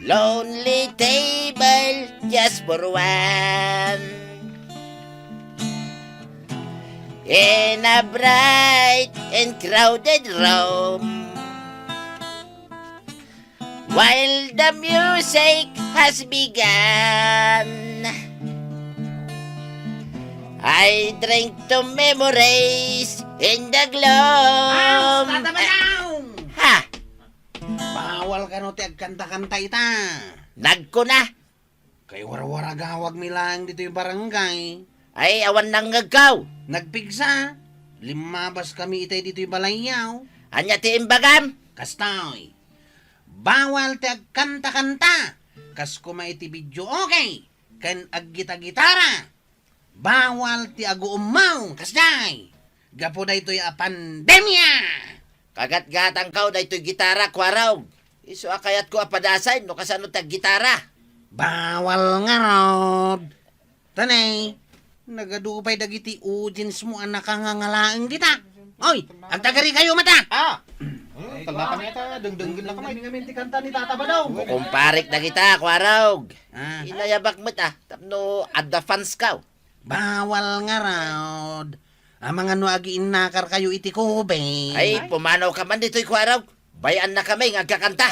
Lonely table just for one. In a bright and crowded room, while the music has begun, I drink to memories in the gloom. Ha! Bawal ka no ti agkanta-kanta ita. Nagko na. Kay wara-wara gawag nilang dito yung barangay. Ay, awan nang ngagaw. Nagpigsa. Limabas kami itay dito yung balayaw. Anya ti imbagam. Kastoy. Bawal ti agkanta-kanta. Kas kumay ti video okay. Kan aggita-gitara. Bawal ti aguumaw. Kasday. Gapo na ito'y pandemya. Kagat-gatang kao na ito'y gitara, kwaraw. Iso akayat ko apadasay, no kasano tag gitara. Bawal nga rod. Tanay, nagadupay dagiti ujins mo ang nakangangalaang kita. Oy, agtagari kayo mata. Tanda kami ata, dengdengin lang kami ngamin ti kanta ni Tata ba daw? Kumparik na kita, kwaraw. Ah, Inayabak mo ta, tapno adda fans kao. bawal nga rod. Ang mga nuagi inakar kayo iti kube. Ay, pumanaw ka man dito'y kwaraw. Bayan na kami, ngagkakanta.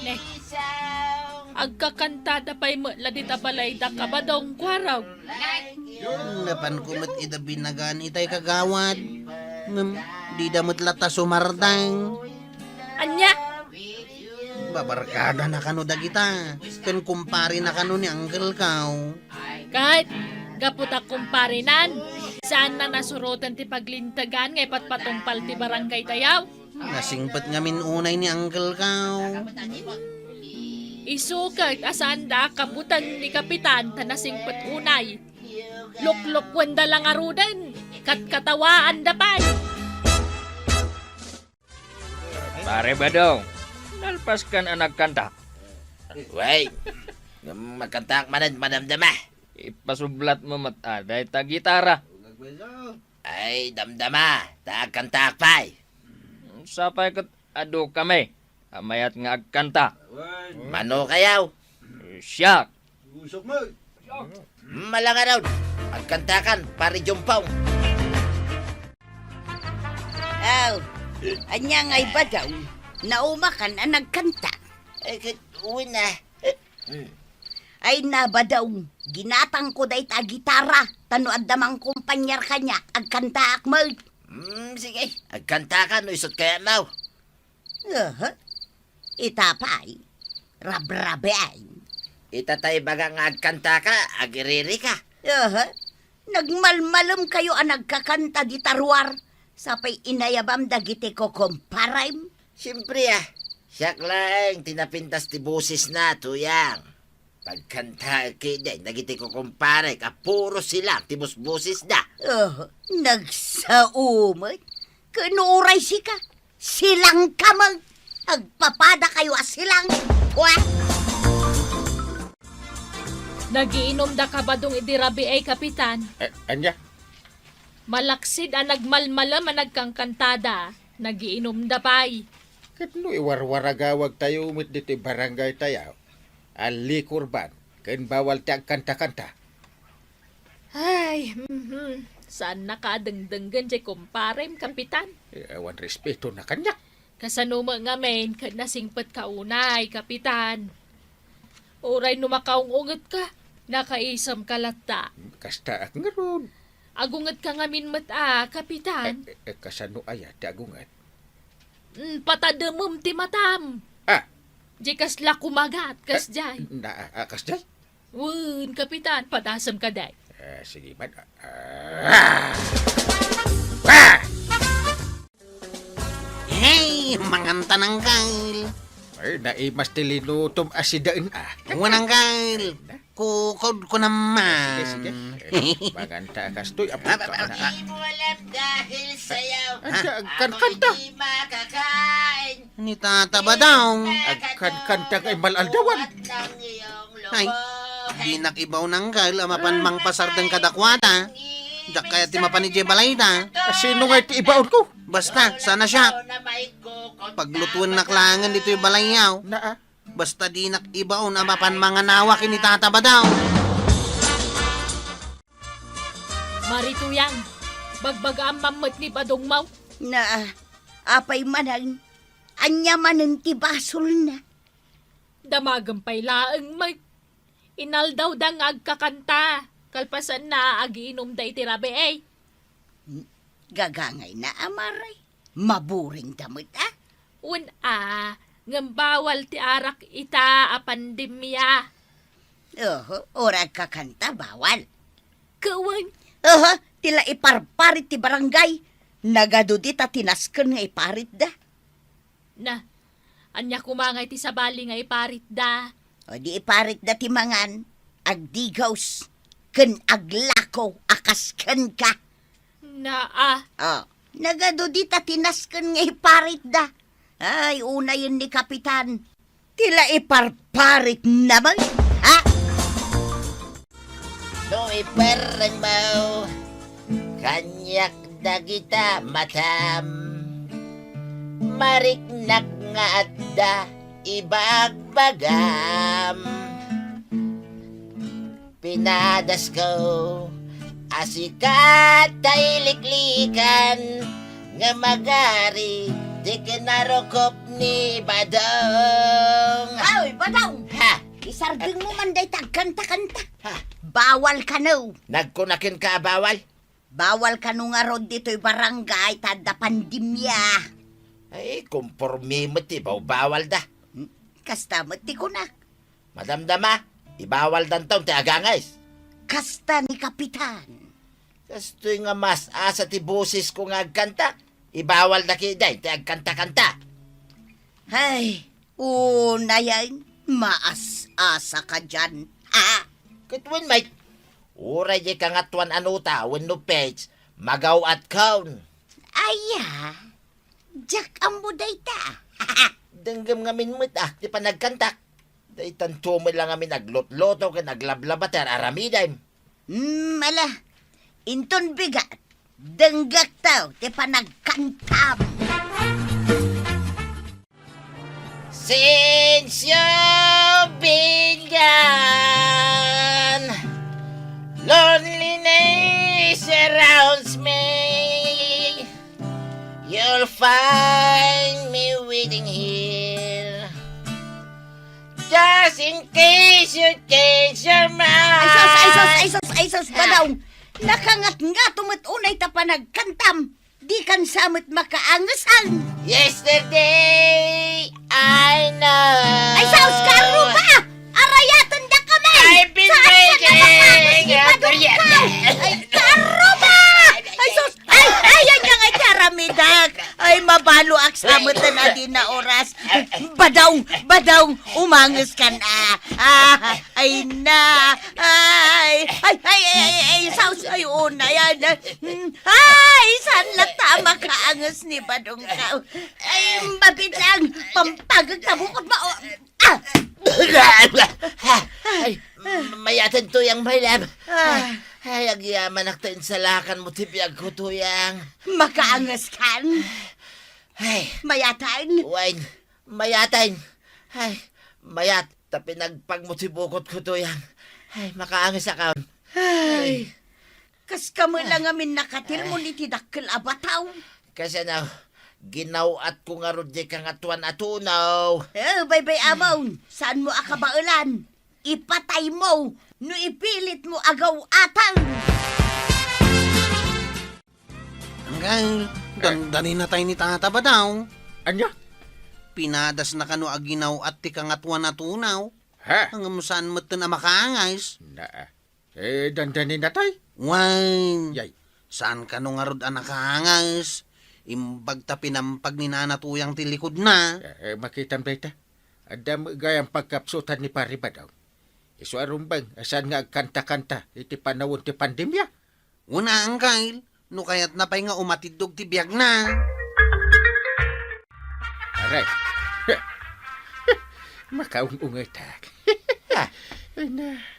Ne. Agkakanta da pa'y ladita balay da kabadong kwaraw. Napan kumot ita binagan itay kagawad. Di damot lata sumardang. Anya, Babarkada na kano dagita. Ken kumpari na kano ni Uncle Kaw. kahit gaputa kumparinan, saan na nasurutan ti paglintagan ngay patpatumpal ti barangay tayaw? Nasingpat ngamin unay ni Uncle Kaw. Isukag asaan da kabutan ni kapitan tanasingpat unay. Lukluk wanda lang arudan, katkatawaan da pa'y. Pare Badong, nalpas kan anak kanta. Wey, magkanta manad madamdama. Ipasublat mo mata, dahil ta gitara. Ay, damdama, takantak pa'y. Sapay kat ado kami, amayat nga agkanta. Mano kayaw? Siyak, Malanga raw, magkantakan, pari jumpong. Aw, anya ngay ba daw? Naumakan ang nagkanta. Ay, uwi na. Ay na ba daw? Ginatang ko day ta gitara. Tanoad damang kumpanyar kanya. Agkanta akmal. Sige, agkantakan, no isot kaya now. Itapay. Rabrabe ay. Itatay baga nga agkanta ka, agiriri ka. Nagmalmalam kayo ang nagkakanta di tarwar. Sapay inayabam dagiti ko kumparaym. Siyempre siyak lang, tinapintas ti busis na, tuyang. Pagkanta kiday, nagiti ko kumpare, kapuro sila, tibos busis na. Nagsaumay. Kanuray si ka. Silang kamang. Agpapada kayo silang. Wah! Nagiinom da kabadong idirabi ay kapitan. Anya? Malaksid ang nagmalmalam ang nagkangkantada. Nagiinom da pa'y. Katno iwarwara gawag tayo umit dito barangay tayo. Ali kurban, ken bawal ti agkanta-kanta. Ay, saan nakadengdenggan jay kumparem kapitan? Awan respeto na kanya. Kasanuma nga men, kad nasingpat kaunay, kapitan. Oray numakaong unget ka, nakaisam kalata. Kasta ak ngaron. Agunget ka nga min kapitan. Kasano aya ti agungat. Patadamum ti matam. Ah, Jekas la kumagat, kas jay. Naakas day? Wun, kapitan, padasam ka day. Sige man. Hey, manganta ng kail. Ay, naimas tilinutom asidaan. Wanang kail. Kukod ko naman. Sige. Maganta kastoy. Di mo alam dahil sayaw, Agkanta. di makakain. Ni Tata ba daw? Agkanta kay malaldawan. Ay, di nakibaw ng kail amapan mang pasar ng kadakwata. Jak kaya ti mapanidya balay na. Sino nga iti ibaon ko? Basta, sana siya. Paglutuan na klangan dito yung balay yaw. Na Basta di nakibaon ang mapan mga nawa kini tataba daw. Marituyang, bagbaga ang mamot ni Badong Mau. Na apay manang anya manang tibasol na. Damagampay laeng mag. Inaldaw dang agkakanta. Kalpasan na agiinom day tirabe eh. Gagangay na amaray. Maburing damit ah. Ngambawal ti arak ita a pandemya. Ora kakanta bawal. Kawan, Tila iparparit ti barangay. Nagadudi ta tinasken nga iparit da. na, anya kumangay ti sabali nga iparit da. O di iparit da ti mangan. Agdigaws. Ken aglako akasken ka. Nagadudi ta tinasken nga iparit da. Ay, una yun ni Kapitan. Tila iparparit naman. Ha? No ipereng mau kanyak dagita matam mariknak nga adda ibagbagam pinadas ko asikat tailiklikan nga magari di kinarokop ni Badong. Ay, Badong! Ha! Isardeng mo man day tagkanta-kanta. Ha! Bawal ka no. Nagkunakin ka bawal? Bawal ka nung arod dito'y barangay tanda pandemya. Ay, kumpormi mo ti bawal da. Kasta mo ti kunak. Madamdama, ibawal dan taon ti agangais. Kasta ni Kapitan. Kastoy nga mas asa ti boses ko nga agkanta. Ibawal na kiday ti agkanta-kanta. Ay, una yan. Maas-asa ka dyan. Ha? Kitwin, mate. Uray di kangatuan anuta, wenno page, magaw at kaun. Aya, jak ang buday ta. Denggam ngamin mo ti panagkantak. Daytan tumoy lang ngamin naglot-loto ka naglablaba ti aramiday. Ala, inton bigat. Denggak tao, ti panagkantam. Since you've been gone, loneliness surrounds me. You'll find me waiting here, just in case you change your mind. Ay sos, Badong. Nakangat-nga tumat-unay ta panagkantam. Di kan samot makaangasan. Yesterday, I know. Ay sos, karo ba? Arayatan da kami. I've been drinking after yet. Ay, karo ba? Ay sos, ay, yan nga nga karamidak. Ay, mabalo ak samot na di na oras. Badong, umangas ka na. Ay na. Ay, sos, ay, una yan. Ay, saan lang tama kaangas ni Badong ka? Ay, mabitang, pampagag tabukot ba? Ay, mayatan tuyang may lab. Ay, agyaman aktain sa lakan mo tipiyag ko tuyang. Makaangas kan? Ay, Mayatan? wine, mayatain. Ay, mayat, tapi nagpagmutibukot ko tuyang. Ay, makaangis akaw. Ay, kas kamo lang amin nakatil mo ni tidakkel abataw. Kasi na, ginawat ko nga rodye kang atuan atunaw. Bay amaw, saan mo akabaulan? Ipatay mo, no ipilit mo agaw atang. Hanggang, dandanin na tayo ni tataba daw. Anya? Pinadas na kano aginaw at tikangatwan na tunaw. Ha? Hanggang saan mo na makaangais. Na dandanin na tay. Wine. Yay. Saan ka nung arod ang nakaangais? Imbag ta pinampag ni nanatuyang tilikod na. Makitan beta. Adam gayang pagkapsutan ni pari ba daw? Isu arumbang, asan nga kanta-kanta iti panawon ti pandemya. Una ang kail, no kaya't napay nga umatidog ti biyag na. Aray. Makaung-ungetak.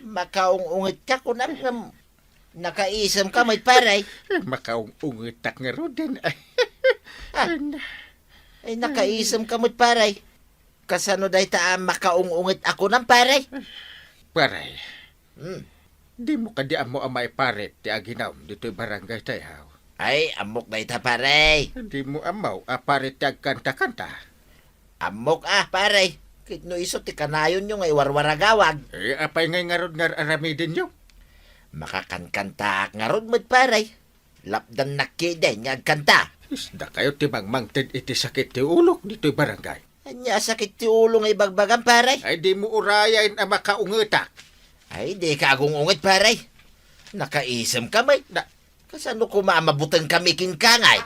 Makaungungit ka ko na Nakaisam ka mo't paray. Makaungitak nga ro din. Ay, nakaisam ka mo't paray. Kasano dahi ta makaungungit ako ng paray? Paray, Hmm. di mo kadi mo amay paret ti aginaw dito'y barangay tayo. Ay, amok dahi ta paray. Di mo amaw paret ti agkanta-kanta. Amok paray. Kit no iso ti kanayon nyo ngay warwaragawag. Apay ngay nga ro nga aramidin nyo. Makakankantak nga ron mo't paray. Lapdan nakiday nga agkanta. Isda kayo ti mangmangted iti sakit ti ulok dito'y barangay. Anya sakit ti ulo nga ibagbagan paray. Ay di mo urayain ang makaungitak. Ay, di ka agungungit paray. Nakaisam ka may. Na, Kasano kumamabutan kami kinkangay?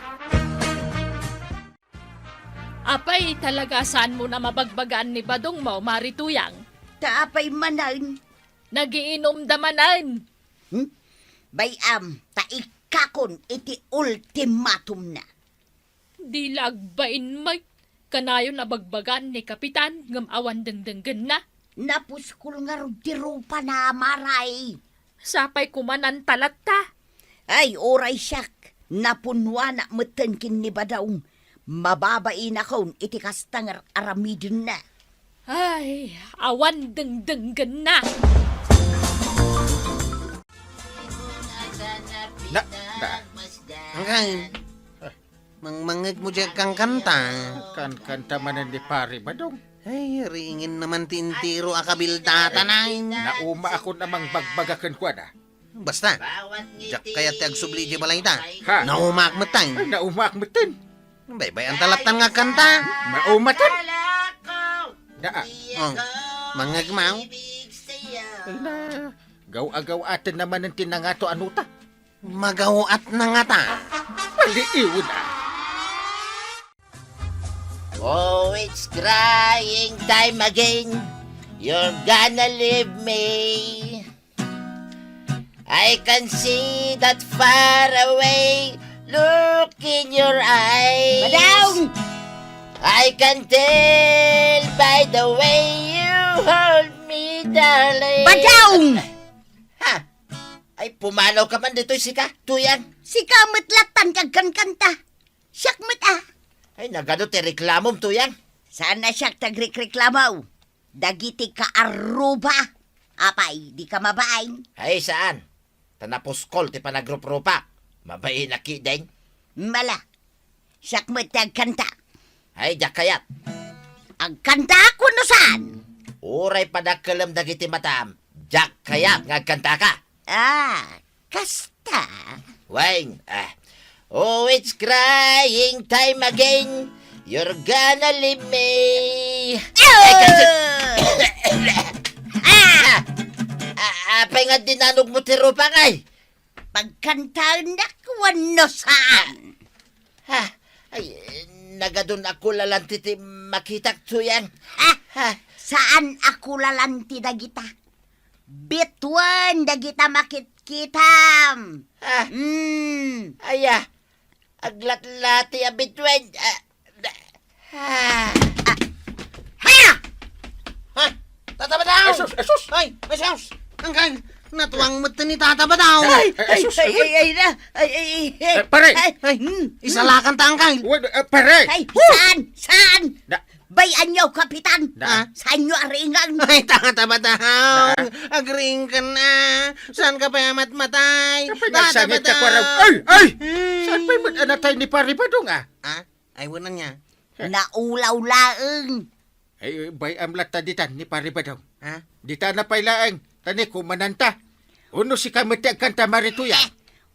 Apay talaga saan mo na mabagbagaan ni Badong mo, Marituyang? Taapay manan. Nagiinom damanan. Bayam, taikakon iti ultimatum na. Di lagbain may. Kanayon na bagbagan ni Kapitan ngam awan dengdenggen na. Napuskul nga rudiro pa na maray. Sapay kumanan talat ta. Ay, oray siyak. Napunwa na meten kin ni Badaong. Mababain akon iti kastangar aramidin na. Ay, awan dengdenggen na. na, Angkay, mangmangag mo dyan kang kanta. kanta manan ni pare Badong. Ay, ringin naman tintiro akabildata na. Nauma ako namang bagbagakan ko na. Basta, jak kaya ti agsubli di balay ta. Ha? Naumak matay. Ay, naumak matin. Bay, ang talatan nga kanta. Maumatan. Na, Oh, mangagmaw. ay na. Gaw-agaw atin naman ang tinangato anuta. Magawat na nga ta. Maliiw na. Oh, it's crying time again. You're gonna leave me. I can see that far away. Look in your eyes. Badaong! I can tell by the way you hold me, darling. Badaong! Ha? Ay, pumanaw ka man dito, sika. Tuyan. Si kamot latan kagkan kanta. Siyak mat Ay, nagano ti reklamom, tuyan. Sana siyak tagreklamaw. Dagiti ka aruba. Apay, di ka mabain. Ay, saan? Tanaposkol ti panagrup-rupa. Mabayin na kideng. Mala. Siyak mat kanta. Ay, jakayat. Ang kanta ako no saan? Uray padakalam dagiti matam. Jakayat nga kanta ka. Kasta. Wayne, oh, it's crying time again. You're gonna leave me. Ay, apay nga dinanog mo ti rupa ngay. Pagkantaan na no saan? Ha? Ay, nagadun ako lalanti ti makitak tuyan. Ha? Saan ako lalanti dagita? Bituan dagita makitkitam. Ha? Aya, aglat-lati a bitwen. Ha? Ha! Ay, Tata Badaw! Esus, esus! Ay, Esus! Angkay, natuwang mata ni Tata Badaw. Pare! Ay, isalakan ta, Angkay. Pare! Ay, saan? Na, Bayan niyo, Kapitan. Na? Saan niyo aringan? Ay, Tata Badaw. Agring ka na. Saan ka pa matay? kapag nagsangit ka kwaraw. Ay! Saan pa'y mag-anatay ni pare Badong Ay, wala niya. Naulaw-laeng. Ay, bay amlat ditan ni pare Badong. Ha? Dita na pa'y laeng. Tani kumananta. Uno si kamati ang kanta marituya.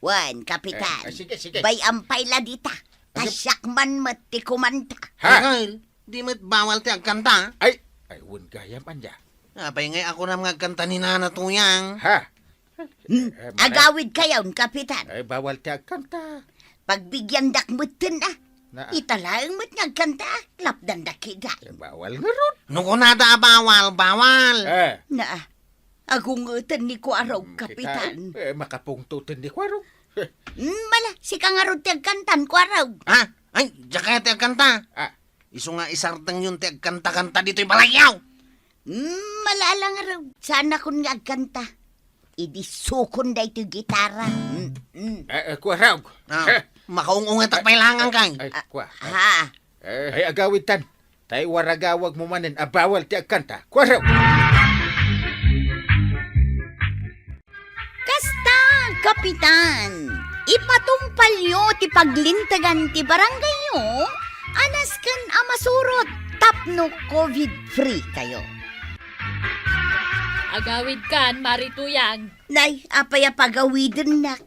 Wan, Kapitan. Sige, sige. Bayan payla dita. Tasyak man mati kumanta. Ha? Angkay, di mo't bawal ti agkanta. Ay, un gayam anja. Apay ngay ako na mga kanta ni Nana Tuyang. Ha? Agawid kayon, Kapitan. Ay, bawal ti agkanta. Pagbigyan dakmutin Na, Italaang mat nagkanta. Lapdan dakida. ay, bawal nga ron. Nuko nata bawal. Na, agungutan ni ko araw, Kapitan. Makapungtutin ni Kwarong. Mala, si kangarod ti agkantan ko araw. Ha? Ay, diya ti agkanta. Iso nga isartang yun ti agkanta-kanta dito'y balayaw. Malala nga raw. Sana kun nga agkanta. Idi sukon da ito gitara. Kuha raw. Makaungungat ak pailangan kay. Ay, kuha. Ha? Ay, agawid tan. Tay waragawag mo manin, abawal ti agkanta. Kuha raw. Kasta, Kapitan. Ipatumpal nyo ti paglintagan ti barangay nyo. Anas kan amasurot. Tapno COVID-free kayo. Agawid kan, Marituyang. Nay, apay pagawidin na.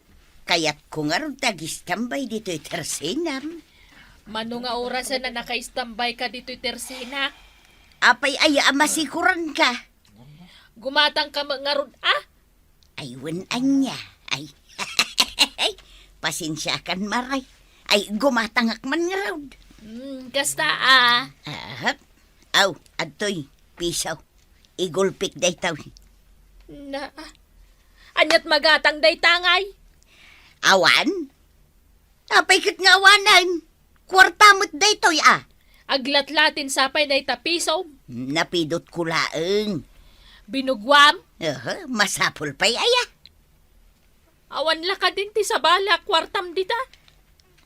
Kaya't kung aron tagistambay dito tersenam. Mano nga orasan na nakaistambay ka dito'y tersena. Apay ay masikuran ka. Gumatang ka nga ron, Aywan anya. Ay, pasensya kan maray. Ay, gumatangak man nga raw. Kasta Ahap. Aw, adtoy, pisaw. Igulpik day taw. Na, anyat magatang day tangay. Awan? Apay kit nga awanan. Kwartamot day toy Aglatlatin sapay day tapisaw. Napidot ko laeng. Binugwam. Masapol pa'y aya. Awan la ka din ti sa bala, kwartam dita.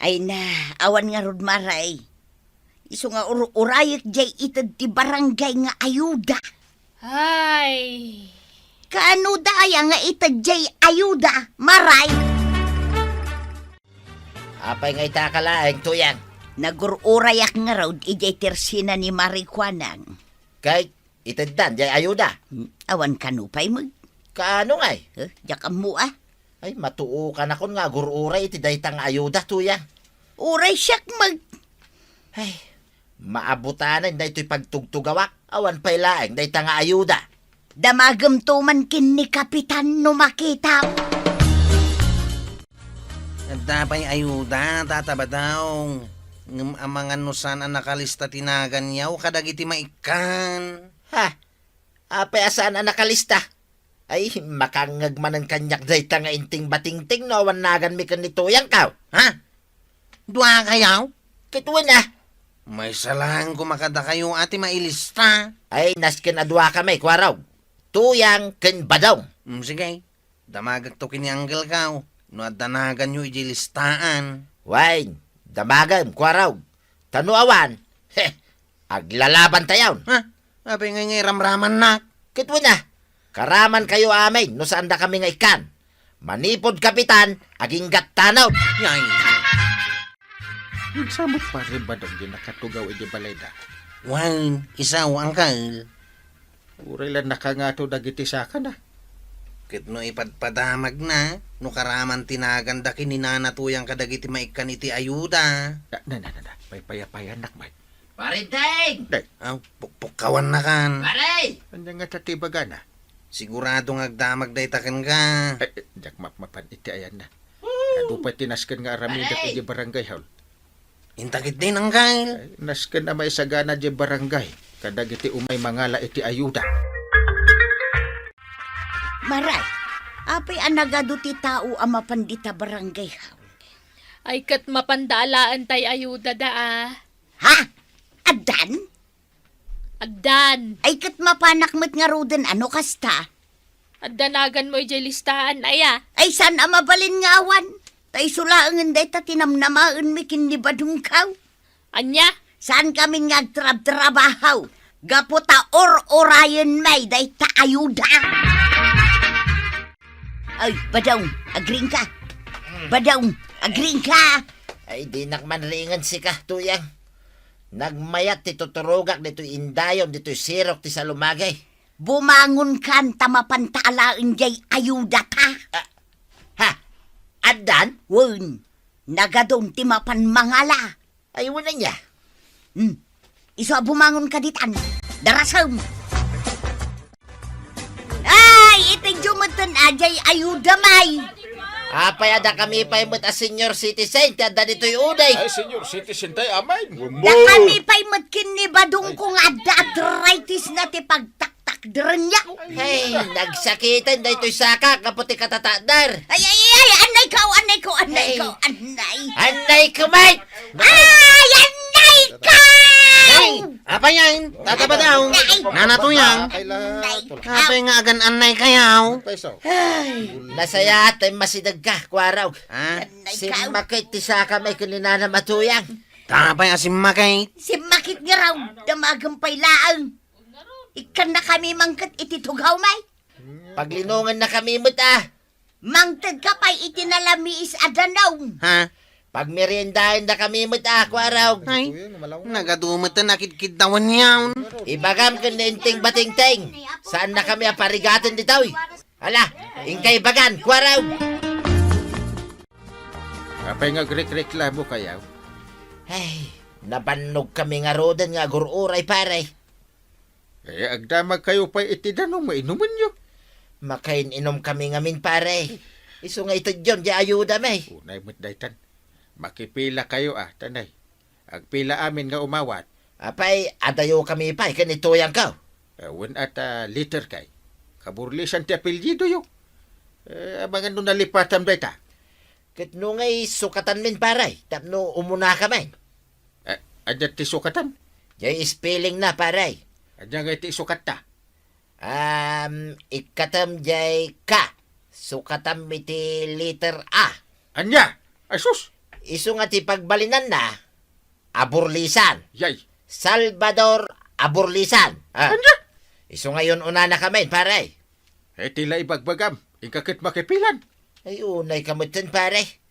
Ay na, awan nga rod maray. Iso nga urayek jay itad ti barangay nga ayuda. Ay. Kaano daya nga itad jay ayuda, maray? Apay nga itakalaeng tuyang. Nagururayak nga raw ijay tersina ni Marikwanang. Kay itaddan, jay ayuda. Awan kanupay mo. Kaano ngay? Jakam mo Ay, matuo ka na kun nga gururay iti daytang ayuda tuyang. Uray siyak Ay, maabutanan da ito'y pagtugtugawak. Awan pa'y laeng daytang ayuda. Damagam tuman kin ni Kapitan no makita. Dabay ayuda, tataba daw. Amangan no sana nakalista tinagan yaw, kadagiti maikan. Ha? Apay asaan ang nakalista? Ay, makangag man ang kanyak daytang nga inting batingting no awan nagan mi kan ni tuyang kaw. Ha? Dua kayaw? Kituin na. May salahan ko makada kayo ati mailista. Ay, naskin adwa kami, kwaraw. Tuyang ken badaw. Sige, damagag to kinianggel kaw. No adanagan nyo ijilistaan. Wain, damagam, kwaraw. Tanuawan. Heh, aglalaban tayaw. Ha? Abay ngay ramraman na. Kituin na. Karaman kayo amin, no saan da kami nga ikan. Manipod kapitan, aging gattanaw. Yay. Samot pa rin ba daw ginakatugaw iti balayda? Wine, isaw, angkal. Uray lang nakangato dagiti saka na. Kit no ipadpadamag na, no karaman tinaganda kininanatuyang kadagiti maikan iti ayuda. Na. Paypayapayan nakmay. Parinteng! Aw, pukpukawan na kan. Pare! Anya nga tatibaga na. Siguradong agdamag day taken ka. Jak mapan iti ayan na. Adupay tinaskan nga aramida Aray! iti barangay hall. Intakit din ang kail. Naskan na may sagana di barangay. Kadagiti umay mangala iti ayuda. Maray, apay anagado ti tao ang mapandita barangay. Ay kat mapandalaan tay ayuda da Ha? Adan? Addan. Ay kat mapanakmat nga roden ano kasta? Addanagan mo ijay listaan aya. Ay san ang mabalin nga awan? Tay sulaangan day ta tinamnamaan mi kinibadong kaw. Anya? Saan kami nga trabahaw? Gaputa or-orayan may day ta ayuda. Ay, badong, agring ka. Badong, agring ka. Ay, di nakmanringan si ka, tuyang. Nagmayat ti tuturugak dito indayon, dito sirok ti salumagay. Bumangon kan tamapantalaan jay ayuda ta. Ha? Addan? Wun, nagadong timapan mangala. Ay, wala niya. Iso bumangon ka ditan. Darasam. Ay, itig jumutan ajay ayuda may. Apay ada kami pa imot as senior citizen, ti adda dito'y uday. senior citizen tayo amay. Da kami pa'y matkin ni badong kung adda arthritis na ti pagtaktak deren niya. Hey, nagsakitan da ito'y saka, kaputi katatadar. Ay, anay ko. Anay kumay! Ay, anay ka! Ay, Apa yan? Tata Badaw? Nana Tuyang? Apa nga agan anay kayaw? Peso. Nasaya at masidag ka, kwaraw. Ha? Si Makit tisa ka may kaninana matuyang. Tapay asim makay. Si makit nga raw, damagang pailaan. Ikan na kami mangkat ititugaw may. Paglinungan na kami mo't ah. Mangtad ka pa'y itinalamiis adanaw. Ha? Pag meriendahin na kami mo't ah, kwaraw. Ay, nagadumatan nakidkitawan yawn. Ibagam ka na inting bating-ting. Saan na kami aparigatan dito? Hala, ingkay bagan, kwaraw. Apay nga reklamo kayaw. Ay, nabanog kami nga rodan nga gururay pare. Eh, agdamag kayo pa itidanong mainuman nyo. Makain inom kami ngamin pare. Iso nga ito dyan, di ayuda may. Unay mo't daytan. Makipila kayo tanay. Agpila amin nga umawat. Apay, adayo kami pa, kanito yang ka. Wen at liter kay. Kaburlisan ti apelyido yo. Abangan nung nalipatan dayta. Kat no ngay sukatan min pare. Tapno umuna kami. Adyan ti sukatan. Jay spelling na pare. Adyan nga ti sukat ta. Ikatam jay ka. Sukatam iti liter A. Anya! Asus! Iso nga ti pagbalinan na. Aburlisan. Yay! Salvador Aburlisan. Anya! Iso ngayon una na kami pare. Tila ibagbagam. Ikakit makipilan. Ay unay kamutin pare.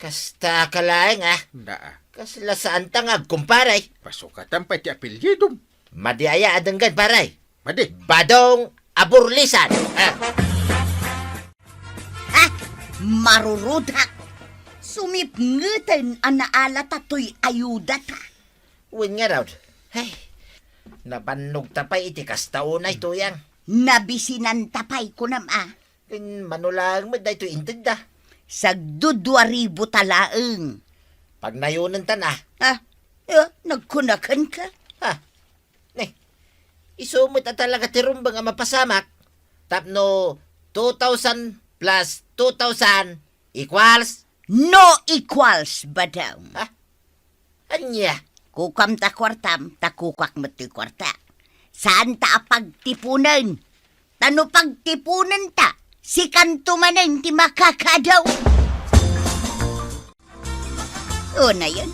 Kasta kalaeng Naa. Kasla saan tangag kumpare. Pasukatan pa ti apelyidom. Madiaya adenggan pare. Madi. Badong Aburlisan. Marurudak. Sumipngeten ang naala tato'y ayuda ta. Win nga raw. Hey, nabanog tapay iti kastaunay tuyang. Nabisinan tapay ko nama. Manulang mo dahito intid da. Sagdudwari talaeng. Pag nayunan tan Nagkunakan ka. Isumot at talaga tirumbang nga mapasamak. Tapno 2,000 plus 2,000 equals. No equals ba daw? Anya? Kukam ta kwartam, takukak mo ti kwarta. Saan ta pagtipunan? Tano pagtipunan ta? Si kantumanan ti makakadaw. O na yun,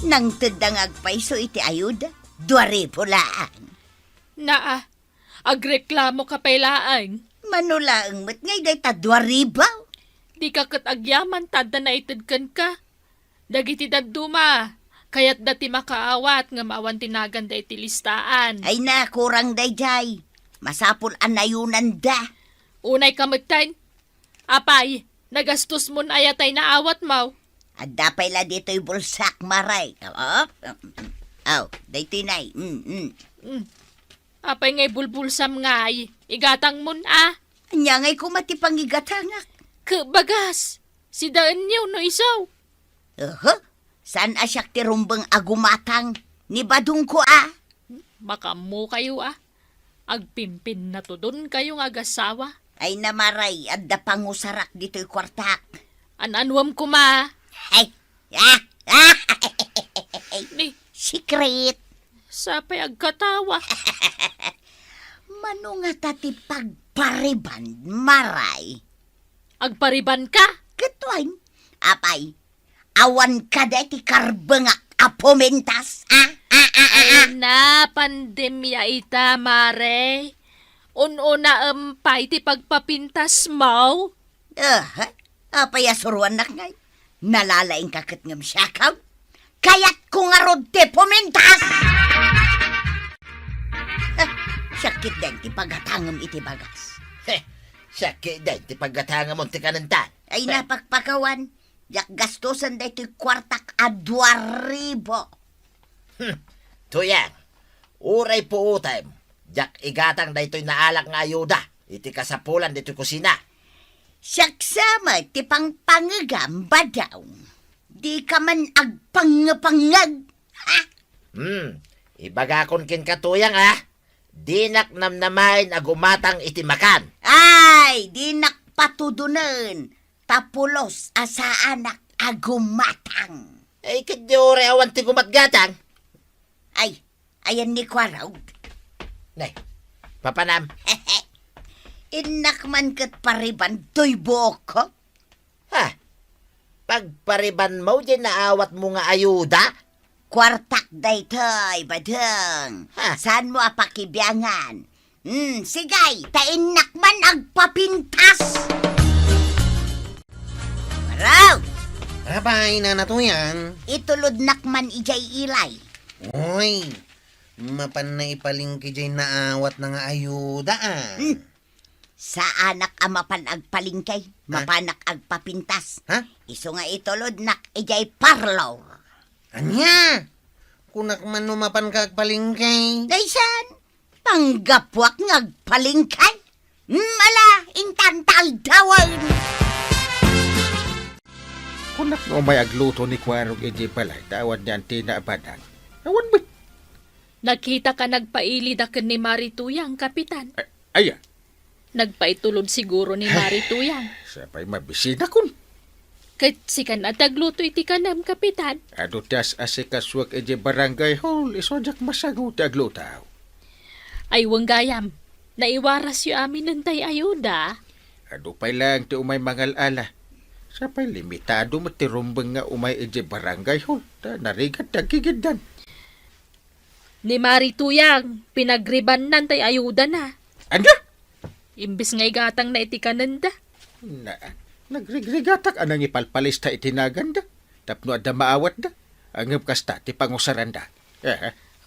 nang tedang agpaiso iti ayuda, 2,000 pulaan. Naa, agreklamo ka pailaan. Manulaang mat ngay day ta 2,000. Di ka katagyaman tada na itadkan ka. Dagiti daduma, kayat dati makaawat nga maawan tinagan da iti listaan. Ay na, kurang day jay. Masapul anayunan da. Unay kamagtan. Apay, nagastos mo na ayatay na awat mo. At dapay la dito'y bulsak maray. Day tinay. Apay ngay bulbulsam ngay, igatang mun Anya ngay kumatipangigatangak. Bagas, si daan niyo no isaw. Saan asyak ti rumbang agumatang ni badung ko Makamu kayo Agpimpin na to dun kayong agasawa. Ay namaray at da pangusarak dito'y kwartak. Ananwam ko ma. Ay, Ni, secret. sapay agkatawa. Mano nga tati pagpariban maray. Agpariban ka. Katuan, apay, awan ka da ti karbengak apomentas. Ay na, pandemya ita, mare. Una empay ti pagpapintas mo. Apay asuruan nak ngay. Nalalaing kakit ngam syakaw. Kaya't ko nga rod ti pumentas. Syakit din ti pagatangam iti bagas. Sakit din, ti paggatanga mo ti kananta. Ay napagpakawan. Yak gastusan da ito'y kwartak a 2,000. Tuyang, uray po utem. Jak igatang da ito'y naalak nga ayuda. Iti kasapulan dito'y kusina. Siyaksama ti pangpangagam ba daw? Di ka man agpangapangag. Ibagakon kin katuyang Dinak namnamain agumatang iti makan. Ay, di nakpatudunan. Tapulos asa anak agumatang. Ay, kadyo awan ti gumatgatang. Ay, Ayan ni Kwaraw. Nay, papanam. Inak man kat pariban, to'y buok ko. Ha? Pagpariban mo, di naawat mo nga ayuda? Kwartak day to'y, badang. Ha? Saan mo apakibiyangan? Sigay, tainak man agpapintas. Kwaraw, Abay na natuyang. itulod nakman ijay ilay. Oy, mapan na ipalingki dyan naawat na nga ayuda Sa anak amapan agpalingkay, mapanak agpapintas. Ha? Iso nga itulod nak ijay parlaw. Anya? Kunak man numapan kagpalingkay. Daysan, panggapwak ngagpalingkay. Mala, intantal dawan. Kunak nga umay agluto ni Kwarog iti balay, tawad niyan tinabadang. Awan ba? Nakita ka nagpaili daken ni Marituyang, Kapitan. Aya, Nagpaitulod siguro ni Marituyang. sapay mabisina kun. Kahit sikan at tagluto iti kanam, Kapitan. Ado tias asikaswag iti barangay hall, isojak masago ti aglutaw. Ay wanggayam, naiwaras yu amin nantay ayuda. Ado pa'y lang ti umay mangal-ala. Sapay limitado mo ti rumbeng nga umay iti barangay hall. Ta narigat nagigidan. Ni Marituyang, pinagriban nantay ayuda na. Ano? Imbis nga'y gatang na iti kananda. Na, nagrigrigatak anang ipalpalista itinaganda. Tapno adda maawat da. Angam kasta ti pangusaranda.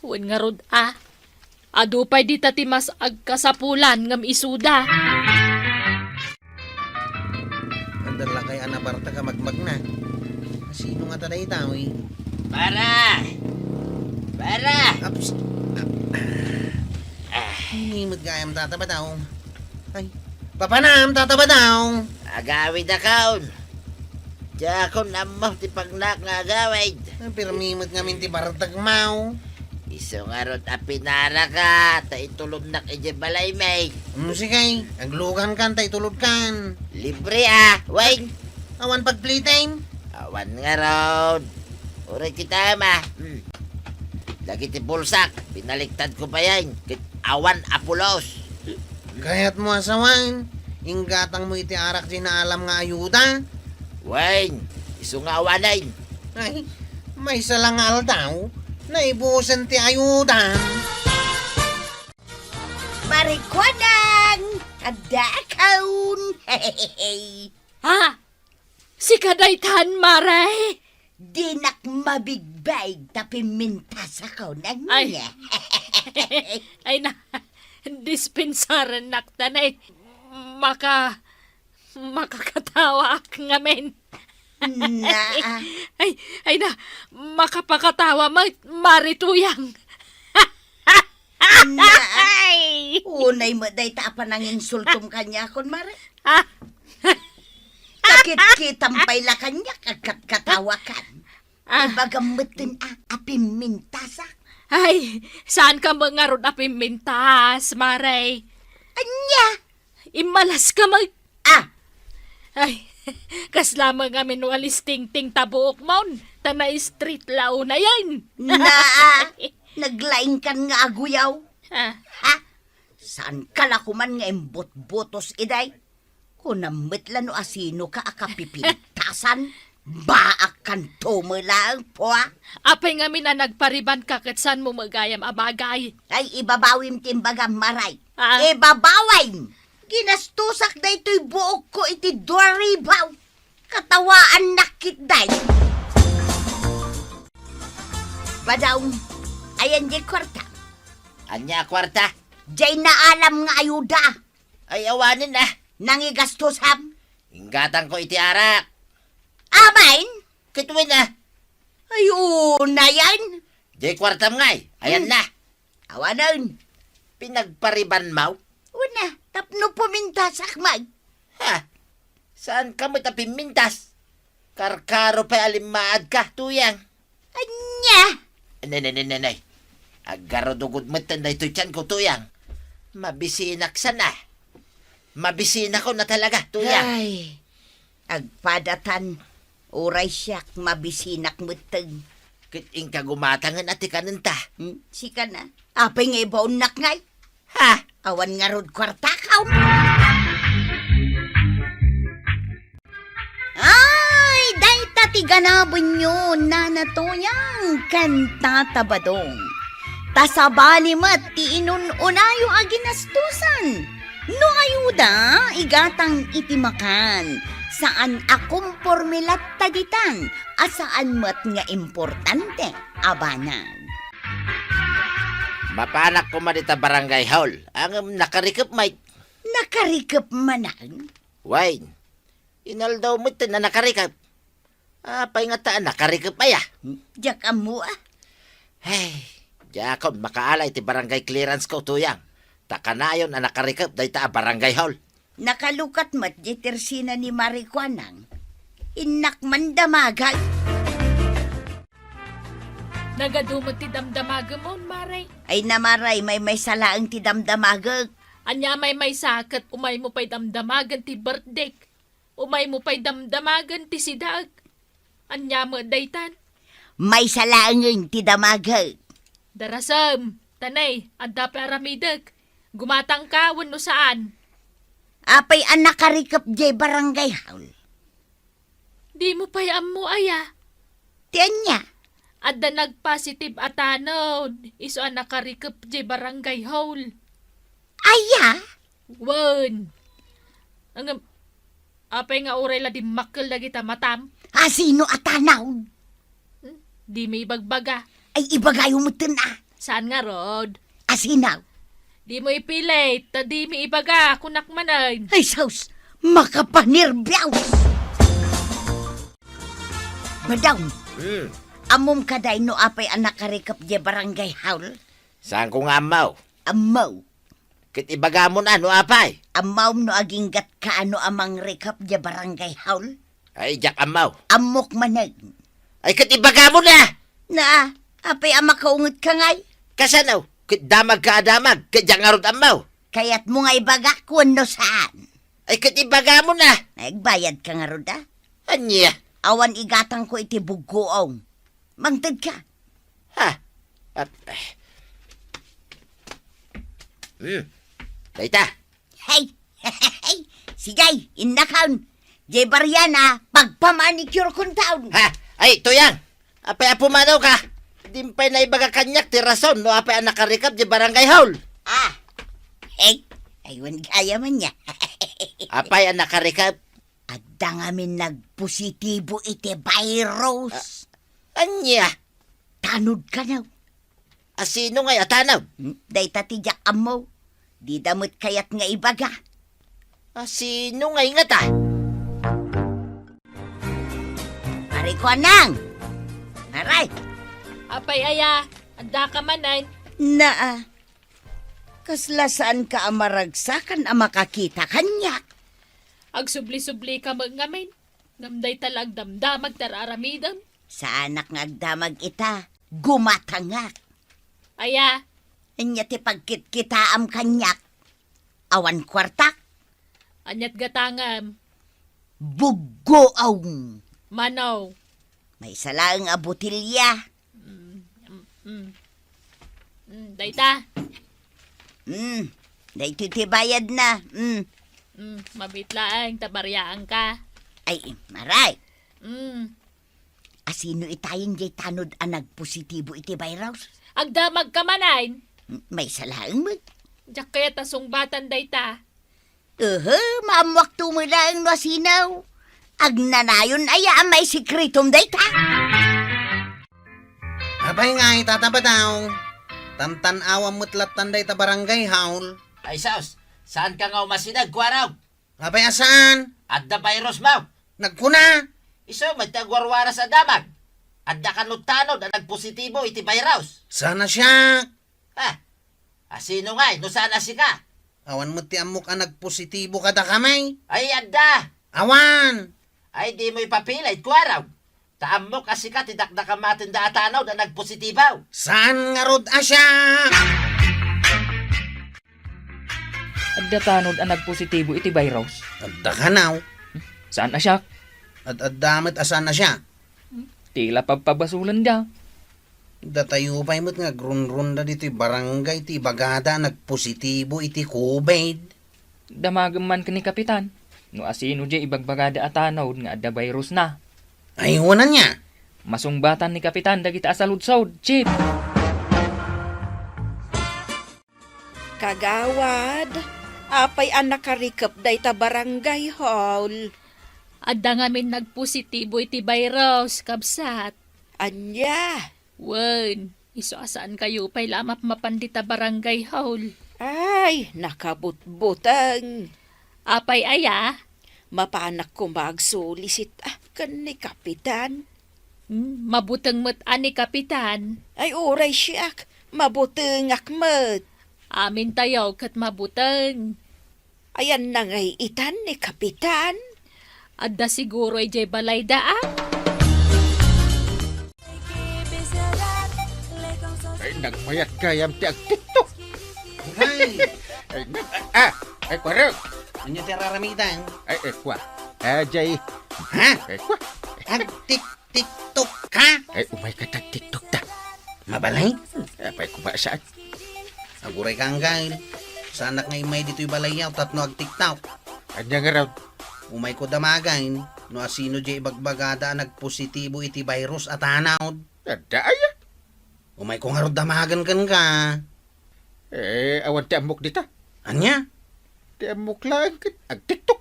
Huwag nga rod Adupay di tati mas agkasapulan ngam isuda. Andala kay anabarta ka magmag na. Sino nga taday tao eh? Para! Aps. Himot gayam tataba daw. Ay, papanam tataba daw. Agawid na kaon. Diya ko namaw ti pagnak nga agawid. Pirmimot nga minti bartag mau. Iso nga rot apinara ka, ta itulog nak ije balay may. Sige, aglugan kan tay tulod kan. Libre Wayne. Awan pag playtime. Awan nga rod. Uri kita ma. Lagi ti bulsak, pinaliktad ko pa yan. Kit awan apulos. Kaya't mo asawan. Inggatang mo iti arak di na alam nga ayuda. Wayne, iso nga awanain. Ay, may salangal daw. Naibusan ti ayuda. Marikwanang, kadakaon. Ha? Si kadaytan, Maray. Dinak mabigbayg tapi mintas ako nang Ay. niya. Ay na, dispensaran naktanay. Makakatawa ak ngamen. Na, Ay na, makapakatawa Marituyang. na. Ay! Unay mo day tapan ng insultum kanya kon mare. Ha? Kitampay la kanya katawa kan. Ibagamutin apimintasak. Ay, saan ka mga ron apimintas, Maray? Anya? Imalas ka Ah, Ay, kaslamang kami nung alisting-ting tabuok maun. Tanay street lao na yan. na. Naglaing kan nga aguyaw. Ha? Ha? Saan ka lakuman nga imbot-botos iday? Kung namitla no asino ka akapipintasan, baak kan tumulang po. Apay nga mina nagpariban ka kat saan mo magayam abagay. Ay ibabawim timbaga maray. Ah. Ibabawim. Ginastusak da ito'y buok ko iti doribaw. Katawaan nakit day. Badaw, ayan di kwarta. Anya kwarta. Jay na alam nga ayuda. Ay awanin Nangigastusam. Ingatan ko iti arak. Amain? Kitwin Ayun na yan. Di kwartam ngay. Ayan na. Awanan. Pinagpariban mau. Una, tapno pumintas akmay. Ha? Saan ka mo tapimintas? Karkaro pa alimaad ka, tuyang. Anya? Nay. Agaro dugod mo tanda ito tiyan ko, tuyang. Mabisinak sana. Mabisina ko na talaga, tuyang. Ay, agpadatan. Uray siyak mabisinak muteng. Kiting ka gumatangan ati kanenta. Sika na. Apay nga ibaon nak ngay. Ha? Awan nga rod kwartakaw. Ay, day tatiganabon yun na natuyang kanta tabadong. Tasabali mat ti inununayo aginastusan. No ayuda, igatang itimakan. Saan akong formilat tagitan, asaan mat nga importante, abanag. Mapanak ko man ita barangay hall. Ang nakarikap, Mike. Nakarikap manang. Wine. Inaldaw mo ito na nakarikap. Apay nga taan, nakarikap ay Diyak mo ah. Hey, Jakon, makaalay ti barangay clearance ko tuyang. Takanayon na nakarikap day ta barangay hall. Nakalukat mat jitersina ni Marikwanang. Inak man damagay. Nagadumot ti damdamaga mo, Maray. Ay namaray may salaang ti damdamagag. Anya may sakat, umay mo pa'y damdamagan ti birthday. Umay mo pa'y damdamagan ti sidag. Anya mo daytan. May salaang ti damagag. Darasam, tanay, anda pa aramidag. Gumatang ka, wano saan. Apay ang nakarikap jay barangay hall. Di mo pa'y mo aya. Tiyan niya. Adda nag-positive atanaw. Iso ang nakarikap di barangay hall. Aya? Wan. Ang apay nga uray la di makkel lagi ta matam. Asino atanaw? Di may ibagbaga. Ay ibagayo mo na. Saan nga rod? Asinaw? Di mo ipilit. Ta di mi ibaga. Kunak manan. Ay sus, makapanirbiyaw. Madam, amom kaday no apay ang nakarikap jay barangay hall. Saan ko nga amaw? Amaw. Kit ibaga mo na, no apay? Amaw no aginggat kaano amang rekap jay barangay hall. Ay, jak amaw. Amok manag. Ay, kit ibaga mo na! Na, apay ang makaungot ka ngay. Kasanaw? Kit damag ka adamag, kit jak ngarod amaw. Kaya't mo nga ibaga kung no saan. Ay, kit ibaga mo na! Nagbayad ka nga roda. Anya? Awan igatang ko iti bugoong. Mangtad ka. Ha? Dayta. Hey, sigay, inakaon. Jay Bariana, pagpamanicure kong taon. Ha? Ay, tuyang. Apay apumanaw ka. Dimpay na ibaga kanyak ti rason no apay ang nakarikap di barangay hall. Ah, hey, aywan kaya man niya. Apay ang nakarikap. Adda ngamin nagpositibo iti virus. Anya? Tanod ka na. Asino ngay atanaw? Day tatidyak mo. Di damot kayat nga ibaga. Asino ngay nga ta? Pare ko nang. Aray, Apay aya. Anda ka manan. naa. Kaslasaan ka amaragsakan ang makakita kanya. Ag subli-subli ka ngamin. Namday talag damdamag tararamidan. Sa anak nga agdamag ita, gumatangak. Aya. Anya ti pagkit-kita am kanyak. Awan kwartak, Anyat gatangam. bugoong. Manaw. May salaang abutilya. Dayta. Day titibayad na. Mabitlaang tabaryaan ka. Ay, maray. Asino Itayin jay tanod ang nagpositibo iti virus. agdamag ka manain. May salaang mo. Diyak kaya tasungbatan dayta. Maamwak tumula ang nasinaw. Agnanayon aya may sikretom dayta. Abay nga itataba daw. Tamtan awam mutlat tanday ta barangay hall. Ay, Saus. Saan ka nga umasinag, kwaraw? Abay asan? Adda virus mo. Nagkuna. Iso, may tagwarwara sa damag. Adda kanutano na nagpositibo iti virus. Sana siya. Ha? Asino nga, no sana si ka? Awan mo ti amok ang nagpositibo kada kamay. Ay, adda. Awan. Ay, di mo ipapilay, kwaraw. Taam mo kasi ka, tidakdakamatin da atanaw na nagpositibaw. Saan nga rod asya? Adda tanod ang nagpositibo iti virus. Adda ka now. Saan na siya? At damit asan na siya. Tila pagpabasulan niya. Datayo pa imot nga grun-run na dito barangay ti bagada nagpositibo iti COVID. Damagam man ka ni Kapitan. No asino di ibagbagada atanaw nga adda virus na. Ay, wala niya. Masungbatan ni Kapitan dagita asaludsod, Chip. Kagawad, apay ang nakarikap day ta barangay hall. Adda ngamin nagpositibo iti virus, kabsat. Anya? Wen, iso asaan kayo pa'y lamap mapandita barangay hall. Ay, nakabut-butang. Apay aya, Mapanak ko magsulisit kan ni Kapitan. mabuteng met ani kapitan. Ay, uray siyak. Mabutang akmet. Amin tayo kat mabuteng. Ayan na ngay itan ni Kapitan. Adda siguro ay jay balay daan. Ay, nagmayat gayam ti ag TikTok. Ay, Ay, kwaro. anya ti raramitan. Ay, kwa. Ajay. Ha? Ay, kwa. Ag-tik-tiktok ka? Ay, umay ka tag TikTok ta. Mabalay? Apay ko ba saan? Aguray kang gail. Sanak nga imay dito'y balayaw tatno ag-tiktok. Anya nga raw. Umay ko damagain. No asino di ibagbagada nagpositibo iti virus at hanawd. Ada aya. Umay ko nga ro damagan kan ka. Awan ti amok dita. Anya? Ti amok lang ag TikTok.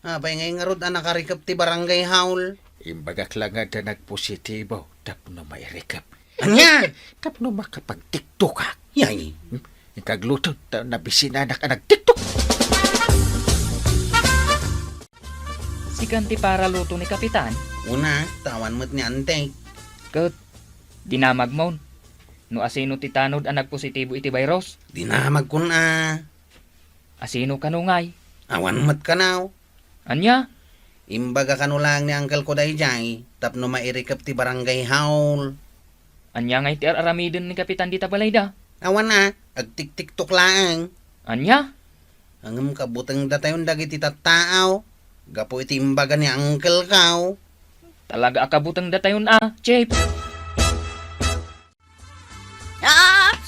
Abay ngay nga ro nakarikap ti barangay haul. Imbagak lang nga da nagpositibo. Tapno may rekap. Anya? Tapno makapag TikTok ka. Yay. Ikagluto ta nabisin anak anak TikTok. Siganti para luto ni Kapitan. Una, tawan mo't ni ante. Kat, dinamag mo. No asino ti tanod ang nagpositibo iti virus. Dinamag kun Asino kanungay. Awan mo't kanaw. Anya? Imbaga kanulang ni Uncle ko day jay. Tapno mairikap ti barangay haul. Anya ngay ti aramidin ni Kapitan dita balayda. Awan ag-tik-tiktok lang. Anya? Angam kabutang datayon dagiti tattaaw. Gapo iti imbaga ni Uncle kaw. Talaga akabutang datayon Chip.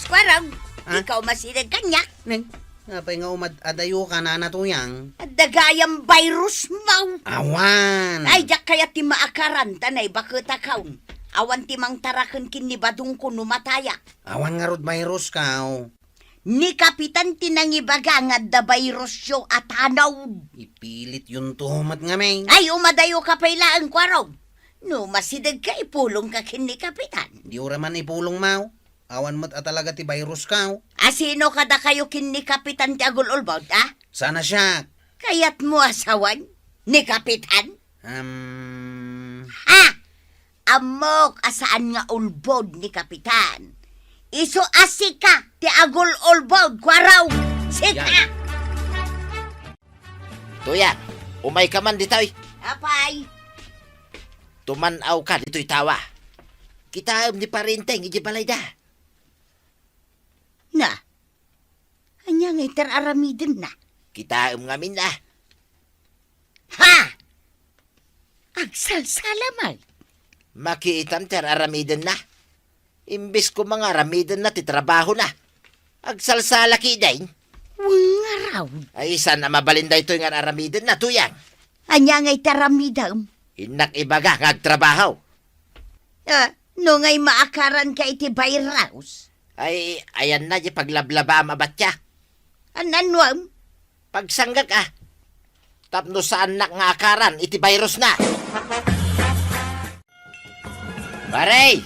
Squarang. Ha? Ikaw masidag kanyak. Neng, napay nga adayo ka na natuyang. Dagayang virus mau. Awan. Ay, jak kaya ti maakaran tanay bakit akaw. Awan ti mang tarakan kini badung kuno mataya. Awan nga rod virus kaw. Ni Kapitan tinangibaga nga da virus yo at hanaw. Ipilit yun tuhumat nga may. Ay, umadayo ka pailaan kwaraw. No, masidag ka ipulong ka kini Kapitan. Di ura man ipulong mau. Awan mo't talaga ti virus kaw. Asino kada kayo kini Kapitan ti agul ulbod, Sana siya. Kayat mo asawan? Ni Kapitan? Ha? Amok asaan nga ulbod ni Kapitan. Iso asika ti agul ulbod kwaraw. Sika! Yan. Tuyang, umay ka man ditoy. Apay? Tumanaw ka dito'y tawa. Kita di parinteng, iji balayda. Na? Anya nga iteraramidin na. Kita ngamin na. Ha? Agsalsalamay. Makiitam ter aramiden na. Imbis ko mga aramiden na titrabaho na. Agsalsala kidain. Nga raw. Ay isa na mabalinday ito nga aramiden na tuyang. Anya nga iteramidam. Inak ibaga ngagtrabaho. No ngay maakaran ka iti virus. Ay ayan na di paglablaba mabatya. Ananwam? Pagsanggak Tapno sa anak nga akaran iti virus na. Pare!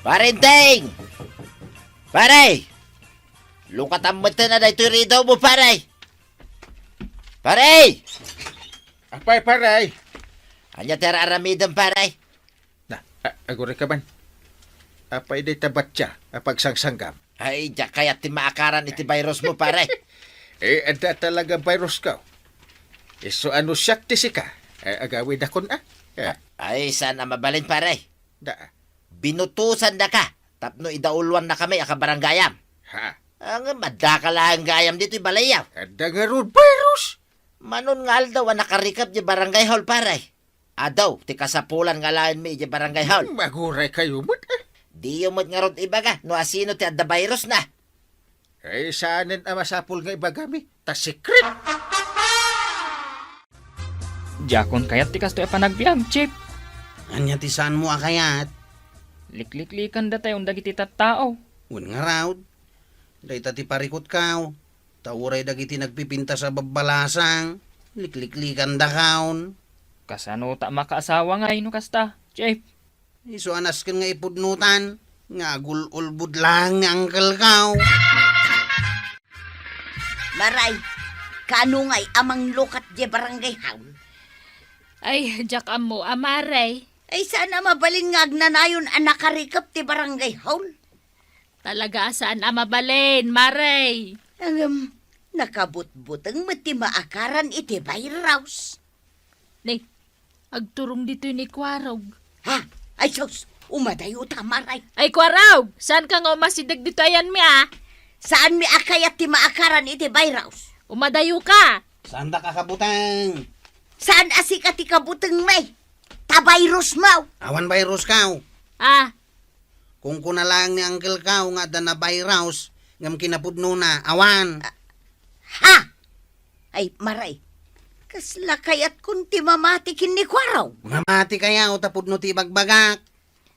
Parinteng! Pare! Lukat ang mata na dahito rito mo, pare! Pare! Apay paray. Anya tera aramidan, pare? Na, agore ka man. Apay di tabatya, apagsanggam. Ay, diya kaya ti maakaran iti virus mo, pare. Ada talaga virus ka. Iso ano siyak ti sika. Agawin akon Ay, sana mabalin, pare. Da. Binutusan na ka. Tapno idaulwan na kami akabarangayam. Ha. Ang madakala ang gayam dito balayaw. Ada nga ron virus. Manon nga daw ang nakarikap di barangay hall, pare. Adaw, ti kasapulan nga lain mi di barangay hall. Maguray kayo mo. Di yung nga ron ibaga, no asino ti adda virus na. Ay, saanin ang masapul nga ibagami? Ta secret! Jakon kayat ti kasto panagbiag, Chip. Anya ti saan mo akayat? Likliklikan da tayong dagiti tattao. Un nga raw. Dahita ti parikot kaw. Tauray dagiti nagpipinta sa babalasang. Likliklikan da kaon. Kasano ta makaasawa nga no kasta, Chip. Iso anas ken nga ipudnutan. Nga gululbud lang ni angkel kaw. Maray, kanungay amang lukat di barangay haun. Ay, jak amo, amaray. Ay sana mabalin nga agnanayon ang nakarikap ti barangay haun. Talaga saan mabalin, maray. Nakabutbutang mati maakaran iti virus. Nay, agturong dito ni Kwarog. Ha? Ay sus, umadayo ta maray. Ay, Kwarog! Saan ka nga umasidag dito ayan mi ah? Saan mi akayat ti maakaran iti virus? Umadayo ka! Saan da kakabutang? Saan asik ati kabuteng may? Ta-virus mo. Awan virus kaw. Ah, Kung kuna lang ni angkel kaw nga da na virus. Ngam kinapudno na. Awan. Ha? Ay maray, kasla kayat kun ti mamati kin ni Kwaraw. Mamati kaya o tapudno ti bagbagak.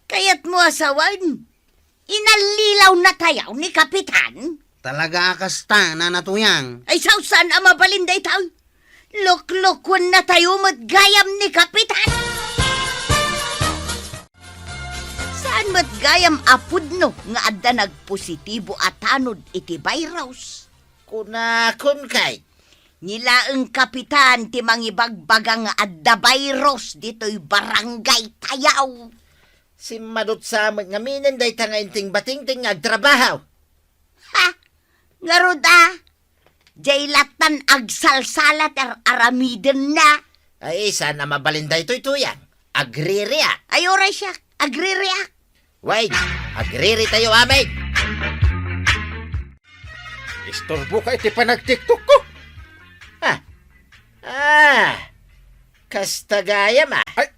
Kayat mo asawan. Inalilaw na tayaw ni Kapitan. Talaga akasta na natuyang. Ay saan ang mabalinday tayo? Loklokwan na tayo matgayam ni Kapitan. Saan matgayam apudno nga adda nagpositibo atanod iti virus? Kunakon kay. Nilaeng Kapitan ti mangibagbaga nga adda virus dito'y barangay tayaw. Si madot sa amin nga minin day nga inting bating-ting agtrabaho. Ha? Ngaruda, jaylatan agsalsalat aramiden na. Ay, sana mabalinday to'y tuyang. Agririya. Ay oray siya, agririak. Wait, agriri tayo amin. Istorbo ka iti panag-tiktok ko. Kastagayam ah. Ay,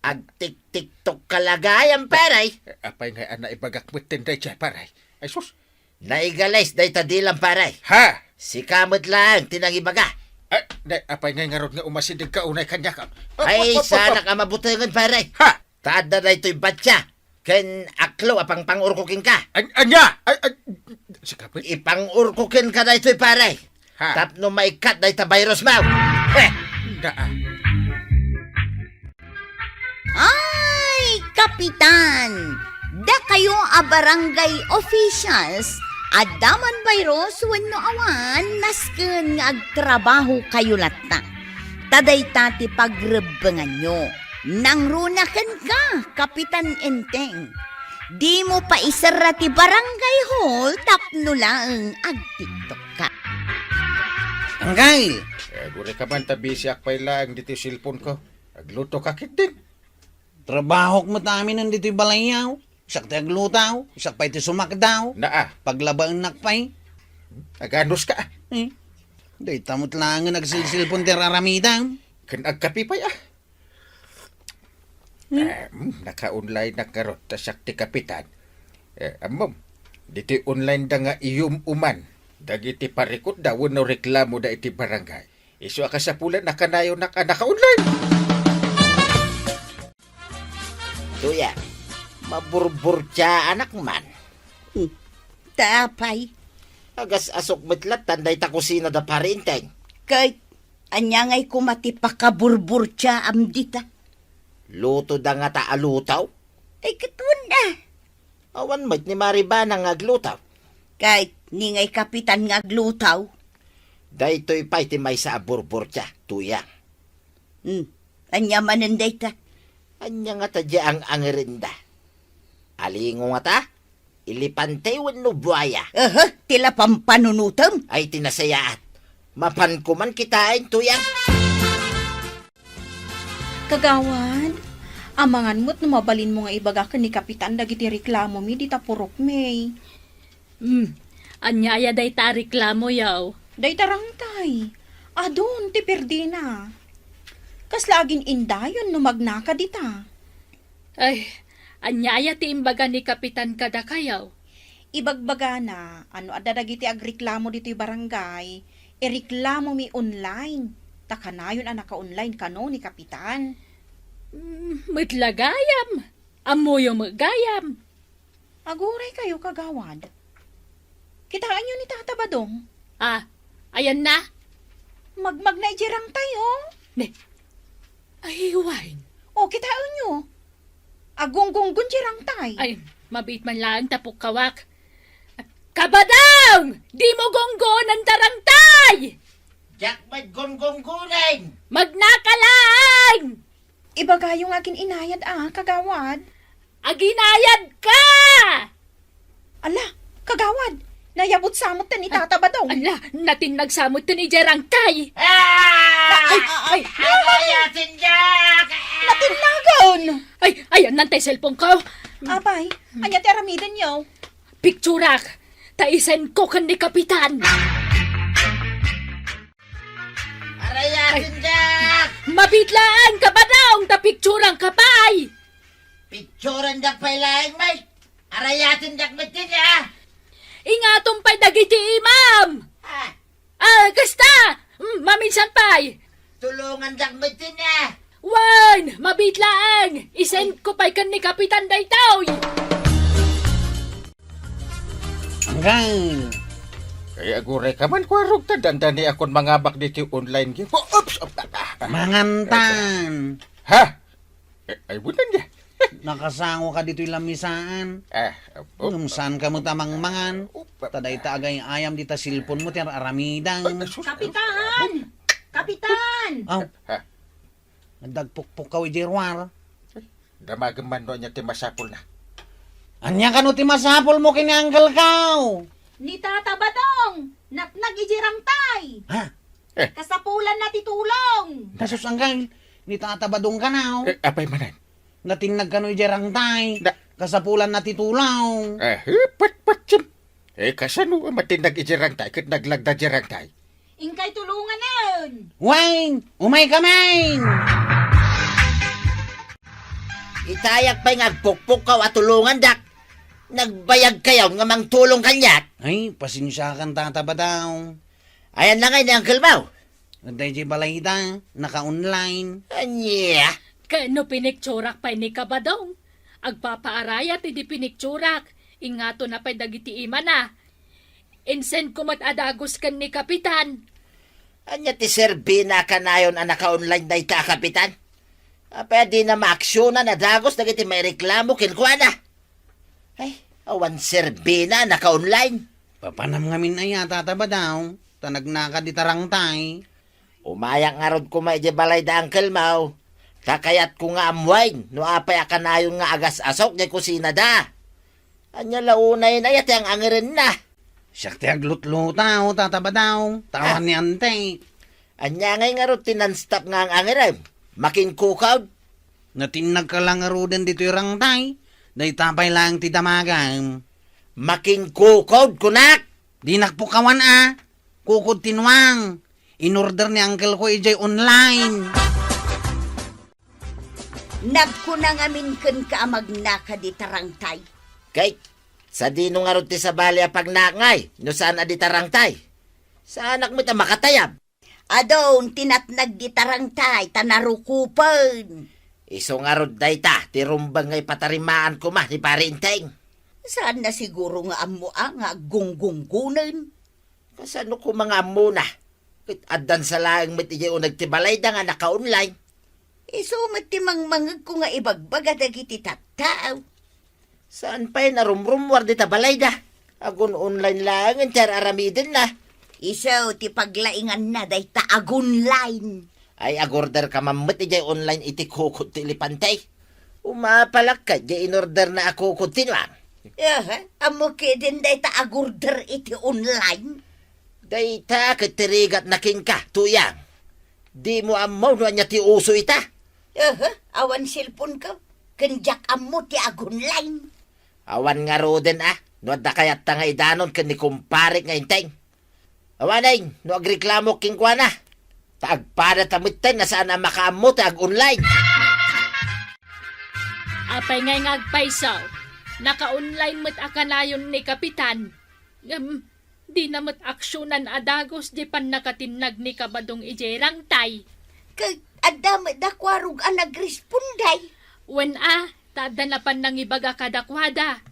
Agtik-tiktok kalagayam paray. apay nga ana ibagak mutin day siya, paray. Ay, sus. Naigalays day tadilang paray. Ha? Si kamot lang tinangibaga. Ay, apay nga nga ron nga umasidig ka unay kanya ka. Ay, sana ka mabutingan paray. Ha? Tada na ito'y batya. Ken aklo apang pangurkukin ka. Anya! Ay, si kapit. Ipangurkukin ka na ito'y paray. Ha? Tapno may kat na ita virus mau. Daan. Ay, Kapitan! Da kayo a barangay officials, adaman virus wenno awan nasken nga agtrabaho kayo latta. Taday tati pagrebengan nyo. Nangrunakan ka, Kapitan Enteng. Di mo pa isara ti barangay hall, tapno lang agtiktok ka. Angkay! Guri ka man tabi siya pay lang dito yung cellphone ko. Agluto ka kit din. Trabaho mo tamin nandito yung balayaw. Isak ti aglutaw. Isak pa iti sumakdaw. Naa, Paglaba ang nakpay. aganos ka. Day tamot lang nga nagsilsilpon ti raramidang. Kan agkapi pa ya. Naka-online na karot ta siya ti kapitan. Amom, dito online da nga iyum uman. Dagiti parikot daw no reklamo da iti barangay. Iso ka sa pula nakanayo naka-online. Tuya, maburbur siya anak man. Tapay. Agas asok metlat tanday ta kusina da parinteng. Kay, anyangay kumati pakaburbur siya amdita. Luto da nga ta alutaw. Ay, katuan na. Awan mat ni Maribana nga aglutaw. Kahit ningay Kapitan nga aglutaw. Daytoy pa'y ti may sa aburbur siya, tuya. Anya mananday ta. Anya nga ta di ang angerinda. Alingo nga ta, ilipantay wenno buaya. Tila pampanunutam. Ay tinasayaat. Mapan ko man kitain, tuyang. Kagawad, amangan mo't mabalin mo nga ibaga ka ni Kapitan dagiti reklamo mi di tapurok may. Anya day ta reklamo yaw. Day tarangtay, adon ti perdina. Kas laging indayon no magnaka dita. Ay, Anyaya ti imbaga ni Kapitan kada kayaw. Ibagbaga na, ano adda dagiti agreklamo dito'y barangay, ireklamo mi online. Takanayon ang naka-online kano ni Kapitan. Matlagayam. Amoyo magayam. Aguray kayo kagawad. Kitaan nyo ni Tata Badong. Ah, ayan na. Magmag na ijirang tayo. Ay, wine. O, kitaan nyo. Agong-gonggon jirang tay. Ay, mabit man lang tapok kawak. Kabadang! Di mo gonggo ng tarangtay! Jack, may gonggong-guling! Magnakalang! Ibaga yung akin inayad kagawad. Aginayad ka! Ala, kagawad. Nayabot samot ta ni Tata Badong. Ala, natin nagsamot to ni Jarangtay. Ay! Arayatin, Jack! Napinagon! Ay, ayan nantay cellphone ko. Abay, anya teramidan nyo. Picturak. Taisen ko kan ni Kapitan. Arayatin, Jack! Mabitlaan ka ba daw? Tapicturang kapay. Picturan, Jack, pailaing, may! Arayatin, Jack, bitin niya! Ingatong pa'y dagiti imam. Kasta. Maminsan pa'y. Tulungan, Jack, bitin niya! Wan, mabitlaan. Isend ko pa'y kan ni Kapitan Daytaw. Hanggang. Kaya aguray ka man, kwarog ta, dandani akong mangabak dito online game. Oops! Mangantan. Ha? Ay, bulan niya. Nakasango ka dito'y lamisaan. Saan ka mo tamang mangan? Taday taagay ayam dita silpon mo tiyar aramidang. Kapitan! Kapitan! Aw. Nagdagpukpuk ka Jerwar. Damagaman no niya timasapol na. Anya ka no timasapol mo kinianggal kaw. Ni Tata Badong! Natnag ijirang tay! Ha? Kasapulan na titulong! Kasus anggal. Ni tatabadong ka na. Apay manan? Natinag ka no jerangtay. Da- Kasapulan na titulaw. Pat-patsim. Kasano matinag ijirang tay, kat naglagda jirang tay. Ingkay tulungan nun! Wayne! Umay kamay! Itayak pa'y ngagpukpuk ka at tulungan, Jack! Nagbayag kayo nga mang tulong kanyat! Ay, pasensya kang tataba daw. Ayan na nga ni Uncle Mau! Naday di balayda, naka-online. Anya! Kano pinikturak pa'y ni Kabadong. Agpapaarayat hindi pinikturak. Ingato na pa'y dagiti ima na. Insend ko matadagos kan ni Kapitan. Anya ti Serbina ka na yun ang naka-online na ita, Kapitan? Pwede na maaksyonan na dagos dagiti may reklamo kinkuha na. Ay, awan Serbina naka-online. Papanam ngamin ay tataba daw. Tanag na ka di tarangtay. Umayak nga rod ko may balay da Uncle Mau. Kakayat ko nga amwain, no apay akanayon nga agas asok di kusina da. Anya launay na yati ang angirin na. Siyak ti aglutluta tataba daw. Tawan ni ante. Anya ngay nga rod tinanstap nga ang angirin. Makin kukaw. Natinag ka lang aruden dito yung rangtay. Day tapay lang ti damagan. Makin kukaw kunak. Di nakpukawan Kukod tinwang. In-order ni uncle ko ijay online. Nagkunang amin kan kaamag na ka di tarangtay. Kay, sa dino nga rod ti sa bali pag nakangay. No saan adi tarangtay? Sa anak mo ta makatayab. Adon, tinatnag di tarangtay, tanarukupan. Iso nga rod day ta, ti rumbang ngay patarimaan ko ma ni parinteng. Saan na siguro nga amo nga gunggunggunan? Kasano ko mga muna? Adan sa laang matiyo nagtibalay da nga naka-online. Iso matimang mangag ko nga ibagbaga dagiti tattao. Saan pa'y narumrumwar di tabalay da? Agun online lang, entar aramidin na. Iso ti paglaingan na day taagun line. Ay agorder ka mamit ijay online iti kukot ti lipantay. Umapalak ka, di in-order na ako kontinuang. Amo din day taagurder iti online. Day ta katirigat na king ka, tuyang. Di mo amaw no anya ti uso ita. Awan silpon ka. Kanjak amo ti agun line. Awan nga roden no da kayat ta nga idanon kan ni kumparik nga inteng. Awanay, no agreklamo king kwa na. Taagpada tamitan na saan na makaamot ag online. Apay ngay ngagpaysaw. Naka-online mo't akanayon ni Kapitan. Di na mo't aksyonan adagos di pan nakatinag ni Kabadong ijerang tay. Kag adamay dakwarog ang nagresponday. Wen tada na pan nang ibaga kadakwada.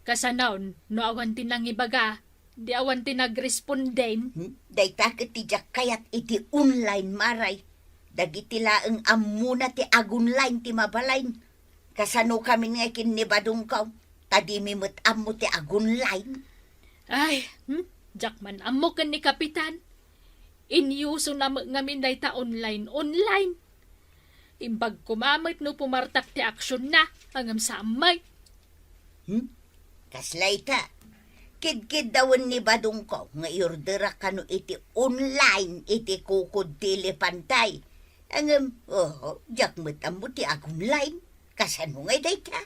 Kasanaon, no awan tinang ibaga, di awan tinagresponden. Dayta katijak kayat iti online maray. Dagiti laeng amuna ti agunline ti mabalain. Kasano kami nga ni Badong kaw. Tadimi mo't amo ti agunline. Ay, jakman amo kan ni Kapitan. Inyuso na ngamin dayta online. Imbag kumamit no pumartak ti aksyon na hanggang samay. Kaslay ta. Kid dawan ni Badong kaw nga iordera kano iti online iti kukod telepantay. Angam, jak mo't amo ti agunline. Kasano nga dayta?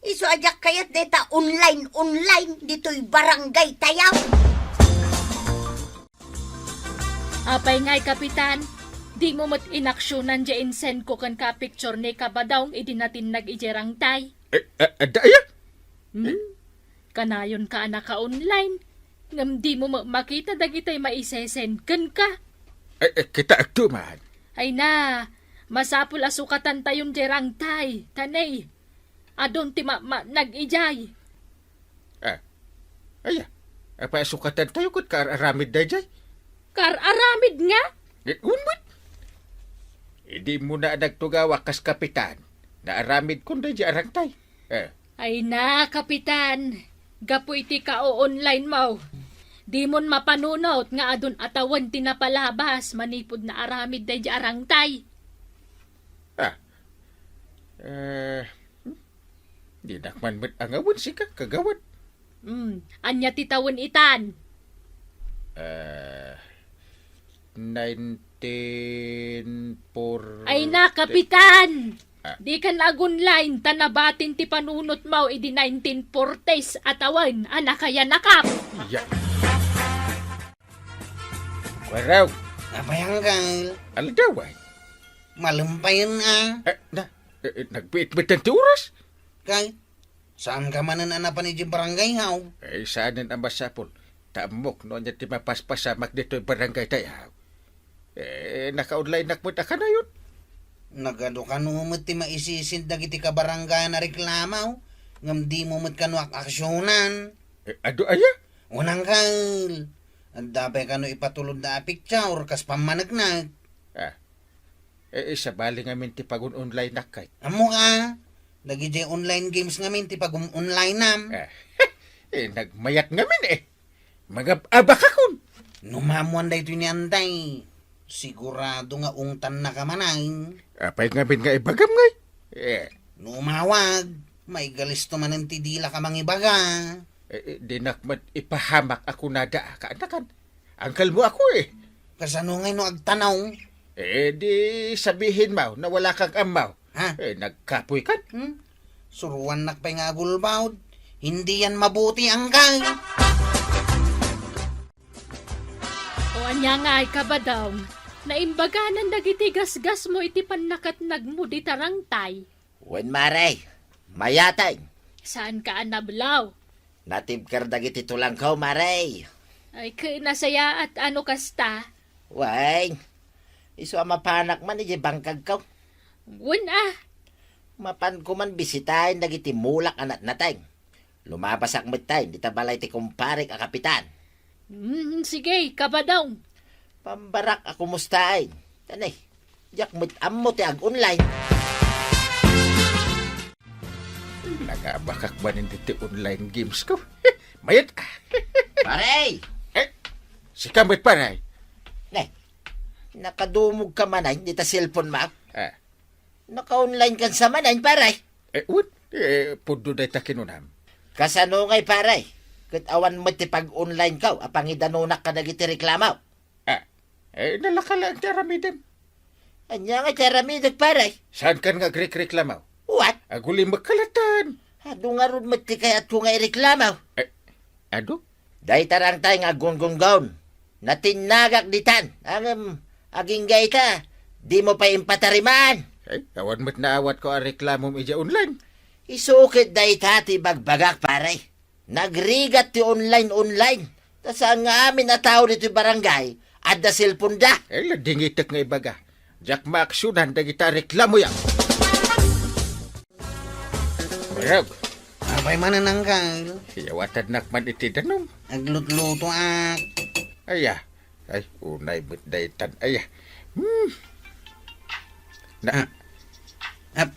Iso ajak kayat deta online dito'y barangay tayaw. Apay ngay Kapitan, di mo mo't inaksyonan di insend ko kan ka picture ni Kabadong idinatin nag-ijerang tay. Adaya? Kanayon ka naka-online. Ngam di mo makita dagitay maisesend kan ka. Kita agto man. Ay na, masapul asukatan tayon jerang tay, tanay. Adon ti nag-ijay. Aya, apa sukatan tayo kud kararamid dayjay? Kar-aramid nga? Unmut. Hindi mo na nagtugawa kas Kapitan. Naaramid kun dayjay arang tay. Ay na, Kapitan. Gapu iti ka o online mo. Di mon mapanunot nga adon atawan tinapalabas manipod na aramid dayjay arang tay. Di nakman met angawon si kagawad. Anya titawan itan. 1940. Ay na, Kapitan! Di ka nagunline, tanabatin ti panunot mo idi 1940s atawan, anak kaya nakap. Ya. Waraw, Napayanggal. aldaway. Malampayan Nagpit-bitan ti oras. Kay, saan ka manan pa ni Jim Barangay haw? Saanin ang masapol. Tamok no niya ti mapaspasamak dito yung barangay tayo. Naka-online nakmunta ka na yun. Nagado ka no mo't ti maisisin dagiti ka barangay na reklamaw. Ngam di mo mo't kano aksyonan. Ado aya? Unang kal. Dapay kano ipatulod na picture kas pamanagnag. Isa bali ngamin ti pag-online nakay. Amo ka. Lagi jay online games ngamin ti pag online nam. Nagmayat ngamin Mga abakakon. Numamuan da ito ni Anday. Sigurado nga ungtan na kamanain. Apay ngamin nga ibagam ngay. Numawag. May galis to man ang tidila ka mang ibaga. Di nakmat ipahamak ako na da kaanakan. Angkal mo ako Kasano ngay no agtanaw? Di sabihin mo na wala kang amaw. Ha? Nagkapoy ka. Suruan nakpay nga gulbawd. Hindi yan mabuti ang kay. O anya nga ay Kabadong, naimbaganan dagiti gasgas mo iti panakat nagmudi tarangtay. Wen maray, mayatay. Saan ka anablaw? Natibkar dagiti tulang ko, maray. Ay nasaya at ano kasta? Way, iso mapanak man iti bangkag ko. Wen Mapan ko man bisitahin dagiti mulak anat natay. Lumabas ak mitay, di tabalay ti kumparik a Kapitan. Sige, Kabadong. Pambarak ako mustahin. Tanay, jak mit ammo ti ag online. Nagabakak ba ninditi online games ko? Mayat ka. Paray! Si kamit paray. Nakadumog ka manay, di ta cellphone ma. Ah. Naka-online kan sa manay, paray. What? Pudo day ta kinunam. Kasano ngay paray? Kat awan mo ti pag-online ka, apangidanunak ka nagiti reklamaw. Nalakala ang tiaramidem. Anya nga tiaramidag paray. Saan ka nga reklamaw? What? Aguli magkalatan. Ado nga ron mo ti kayat ko nga ireklamaw. Ado? Day tarang tayo nga gunggunggaon. Natinagak ditan. Aging gay ka. Di mo pa impatariman. Ay, awan mo't naawat ko ang reklamo mo ija online. Isukit day tati bagbagak pare. Nagrigat ti online. Tas ang amin na tao dito barangay, at da cellphone da. Ay, ladingitak nga ibaga. Jack maaksyonan dagita reklamo yan. Marag, Abay manananggal. iyawatan nakman iti danom. Aglut-luto ak. Aya, ay, unay mo't daytan. Aya, na, Ap.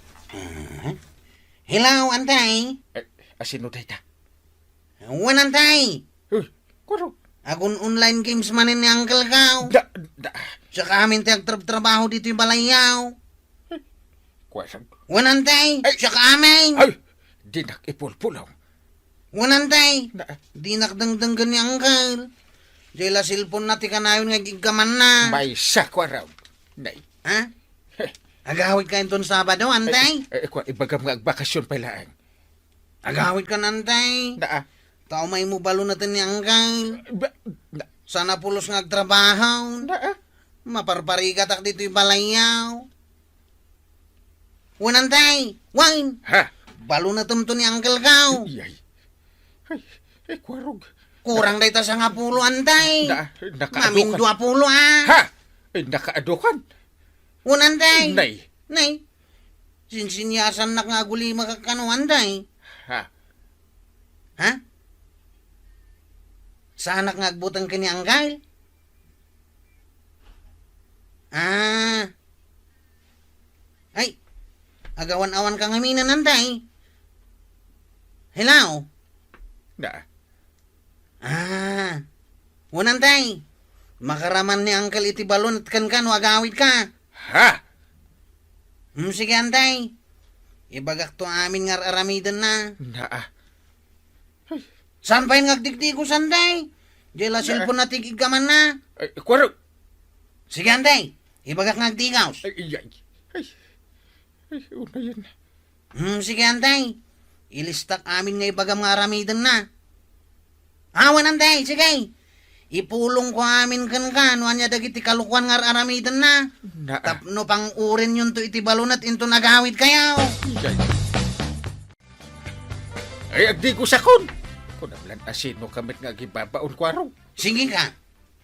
Hello, antay. asino dayta? Wan antay. Uy, kuro. Agun online games manin ni Uncle Kao. Da, Tsaka amin tiyag trabaho dito yung balayaw. kwasang. Wan antay. Ay. Tsaka amin. Ay, di nakipulpulaw. Wan antay. Na, Di nakdangdanggan ni Uncle. Dila silpon na tikanayon nga gigaman na. may sakwa raw. Nay, Ha? Agawid ka itong Sabado, antay. kwa ibagam nga agbakasyon pala. Agawid ka na, antay. Na, Tao may mubalo natin ni Uncle. na, Sana pulos nga agtrabaho. na, Maparparigatak dito yung balayaw. Wan, antay. Wan. ha? Balo na tumto ni Uncle Kao. Iyay. Ay, kwarog. Kurang day ta sa nga pulo, antay. Na, Mamin nakaadukan. 20, ah. Ha? Ay, nakaadukan. Wan, antay. Nay, Nay. Sinsinyasan na nga guli makakano, antay. ha? Ha? Sana nga agbutang ka ni Uncle? Ah. Ay. Agawan-awan ka ngaminan, antay. Hello? Na, Ah. Wanantay. Makaraman ni Uncle iti balon at kan agawid ka. ha? Sige, antay. Ibagak to amin nga aramidan na. Na, Saan pa yung ngagdigdigos, antay? Dila silpon na tigig ka man na. ay, kwarog. Sige, antay. Ibagak ngagdigaws. Ay, iyay. Ay, una yun. Sige, antay. Ilistak amin nga ibagam nga aramidan na. Awan, antay. Sige. Ipulong ko amin kan niya dagiti kalukuan nga aramidan na. Na, Tapno pang urin yun to iti balonat into nagawid kayaw. iyay. Ay, agdi ko sakon. Kung namlan asino kamit nga gibabaon kwarog. Sige ka.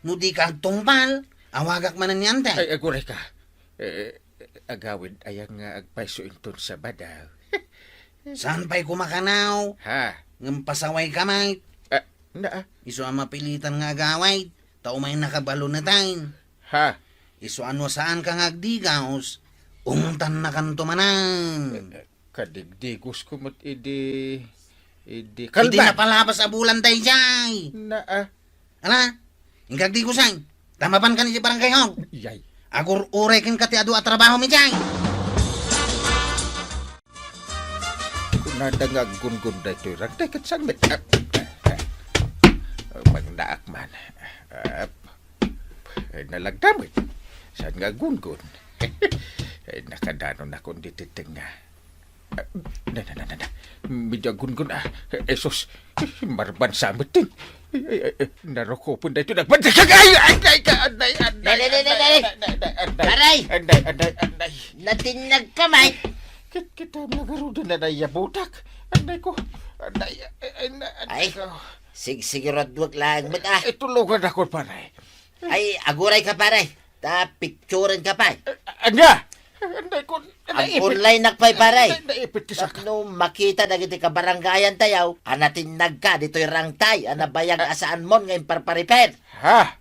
Nudi ka tungpal. Awagak man ni antay. Ay, aguray ka. Agawid ayang nga agpaiso inton sa badaw. Saan pa'y kumakanaw? Ha? Ngampasaway kamay. Na, Iso ang mapilitan nga agaway. Tao may nakabalo na tayo. ha? Iso ano saan ka ngagdigaws. Umtan na kanto manan. Kadigdigos ko mo't idi Hindi kalban. na palabas a bulan tayo jay. Na, Ala? Ingkagdigosay. Tamapan ka ni si barangay hong. iyay. Agur urekin ka ti adu at trabaho mi jay. Kung nadangag gun-gun da ito, ragdagat sang met. Magnaak man. Ay, nalagdamit. Saan nga gun-gun? Ay, nakadanon ako dititing nga. Na. Medyo gun-gun Esos, marban samit din. Naroko po na ito. Nagbantakag! Anday! Aray! Anday! Natinag kamay. Kita nagarudo na nayabutak. Anday ko. Anday Ay. ko. Sige, rodwag lang. Itulungan ako, pare. Ay, aguray ka pare. Ta, picturean ka pa. Anya! Anday ko. Ang online nakpay pare. Naipitis ako. Tapno makita na giti ka barangayan tayaw, anatinag ka dito'y rangtay, anabayag asaan mon ngayon parpariper. Ha?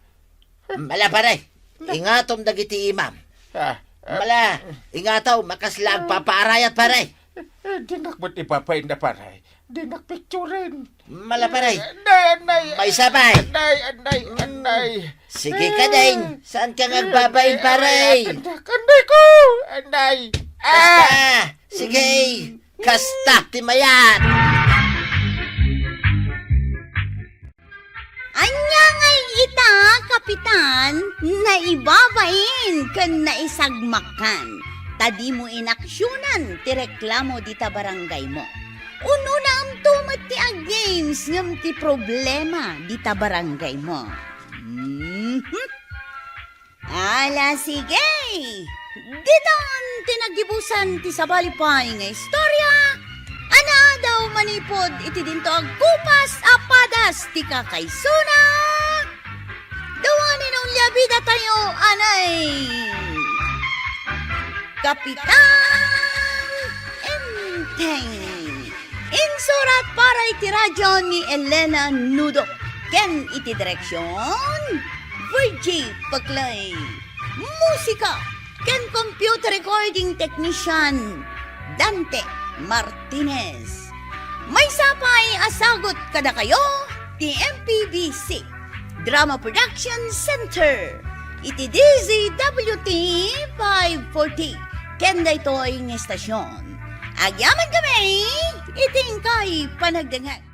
Mala pare, ingatom dagiti imam. Ha? Mala, ingataw, makaslag papaarayat pare. Dinak mo't ipapain na, pare. Dinak picturein. Mala pare, Anday! may sabay. Anday! Sige ka din, saan ka nagbabain pare? Anday ko! Anday! Kasta, sige, kasta, timayat. Anya ngay ita, kapitan, naibabain kan naisagmakan. Tadi mo inaksyonan ti reklamo di ta barangay mo. Uno na ang tumat ti ag games ngam ti problema di ta barangay mo. Ala sige, Diton tinagibusan ti sabalipay nga istorya. Ana daw manipod iti dinto ag kupas apadas ti kakaysuna. Dawanin ang labida tayo anay. Kapitan Enteng. Insurat para iti radyo ni Elena Nudo. Ken iti direksyon Virgie Paglay. Musika ken computer recording technician Dante Martinez. May sapay asagot kada kayo ti MPBC Drama Production Center. Iti DZWT 540. Ken daytoy nga estasyon. Agyaman kami, iting kay panagdangan.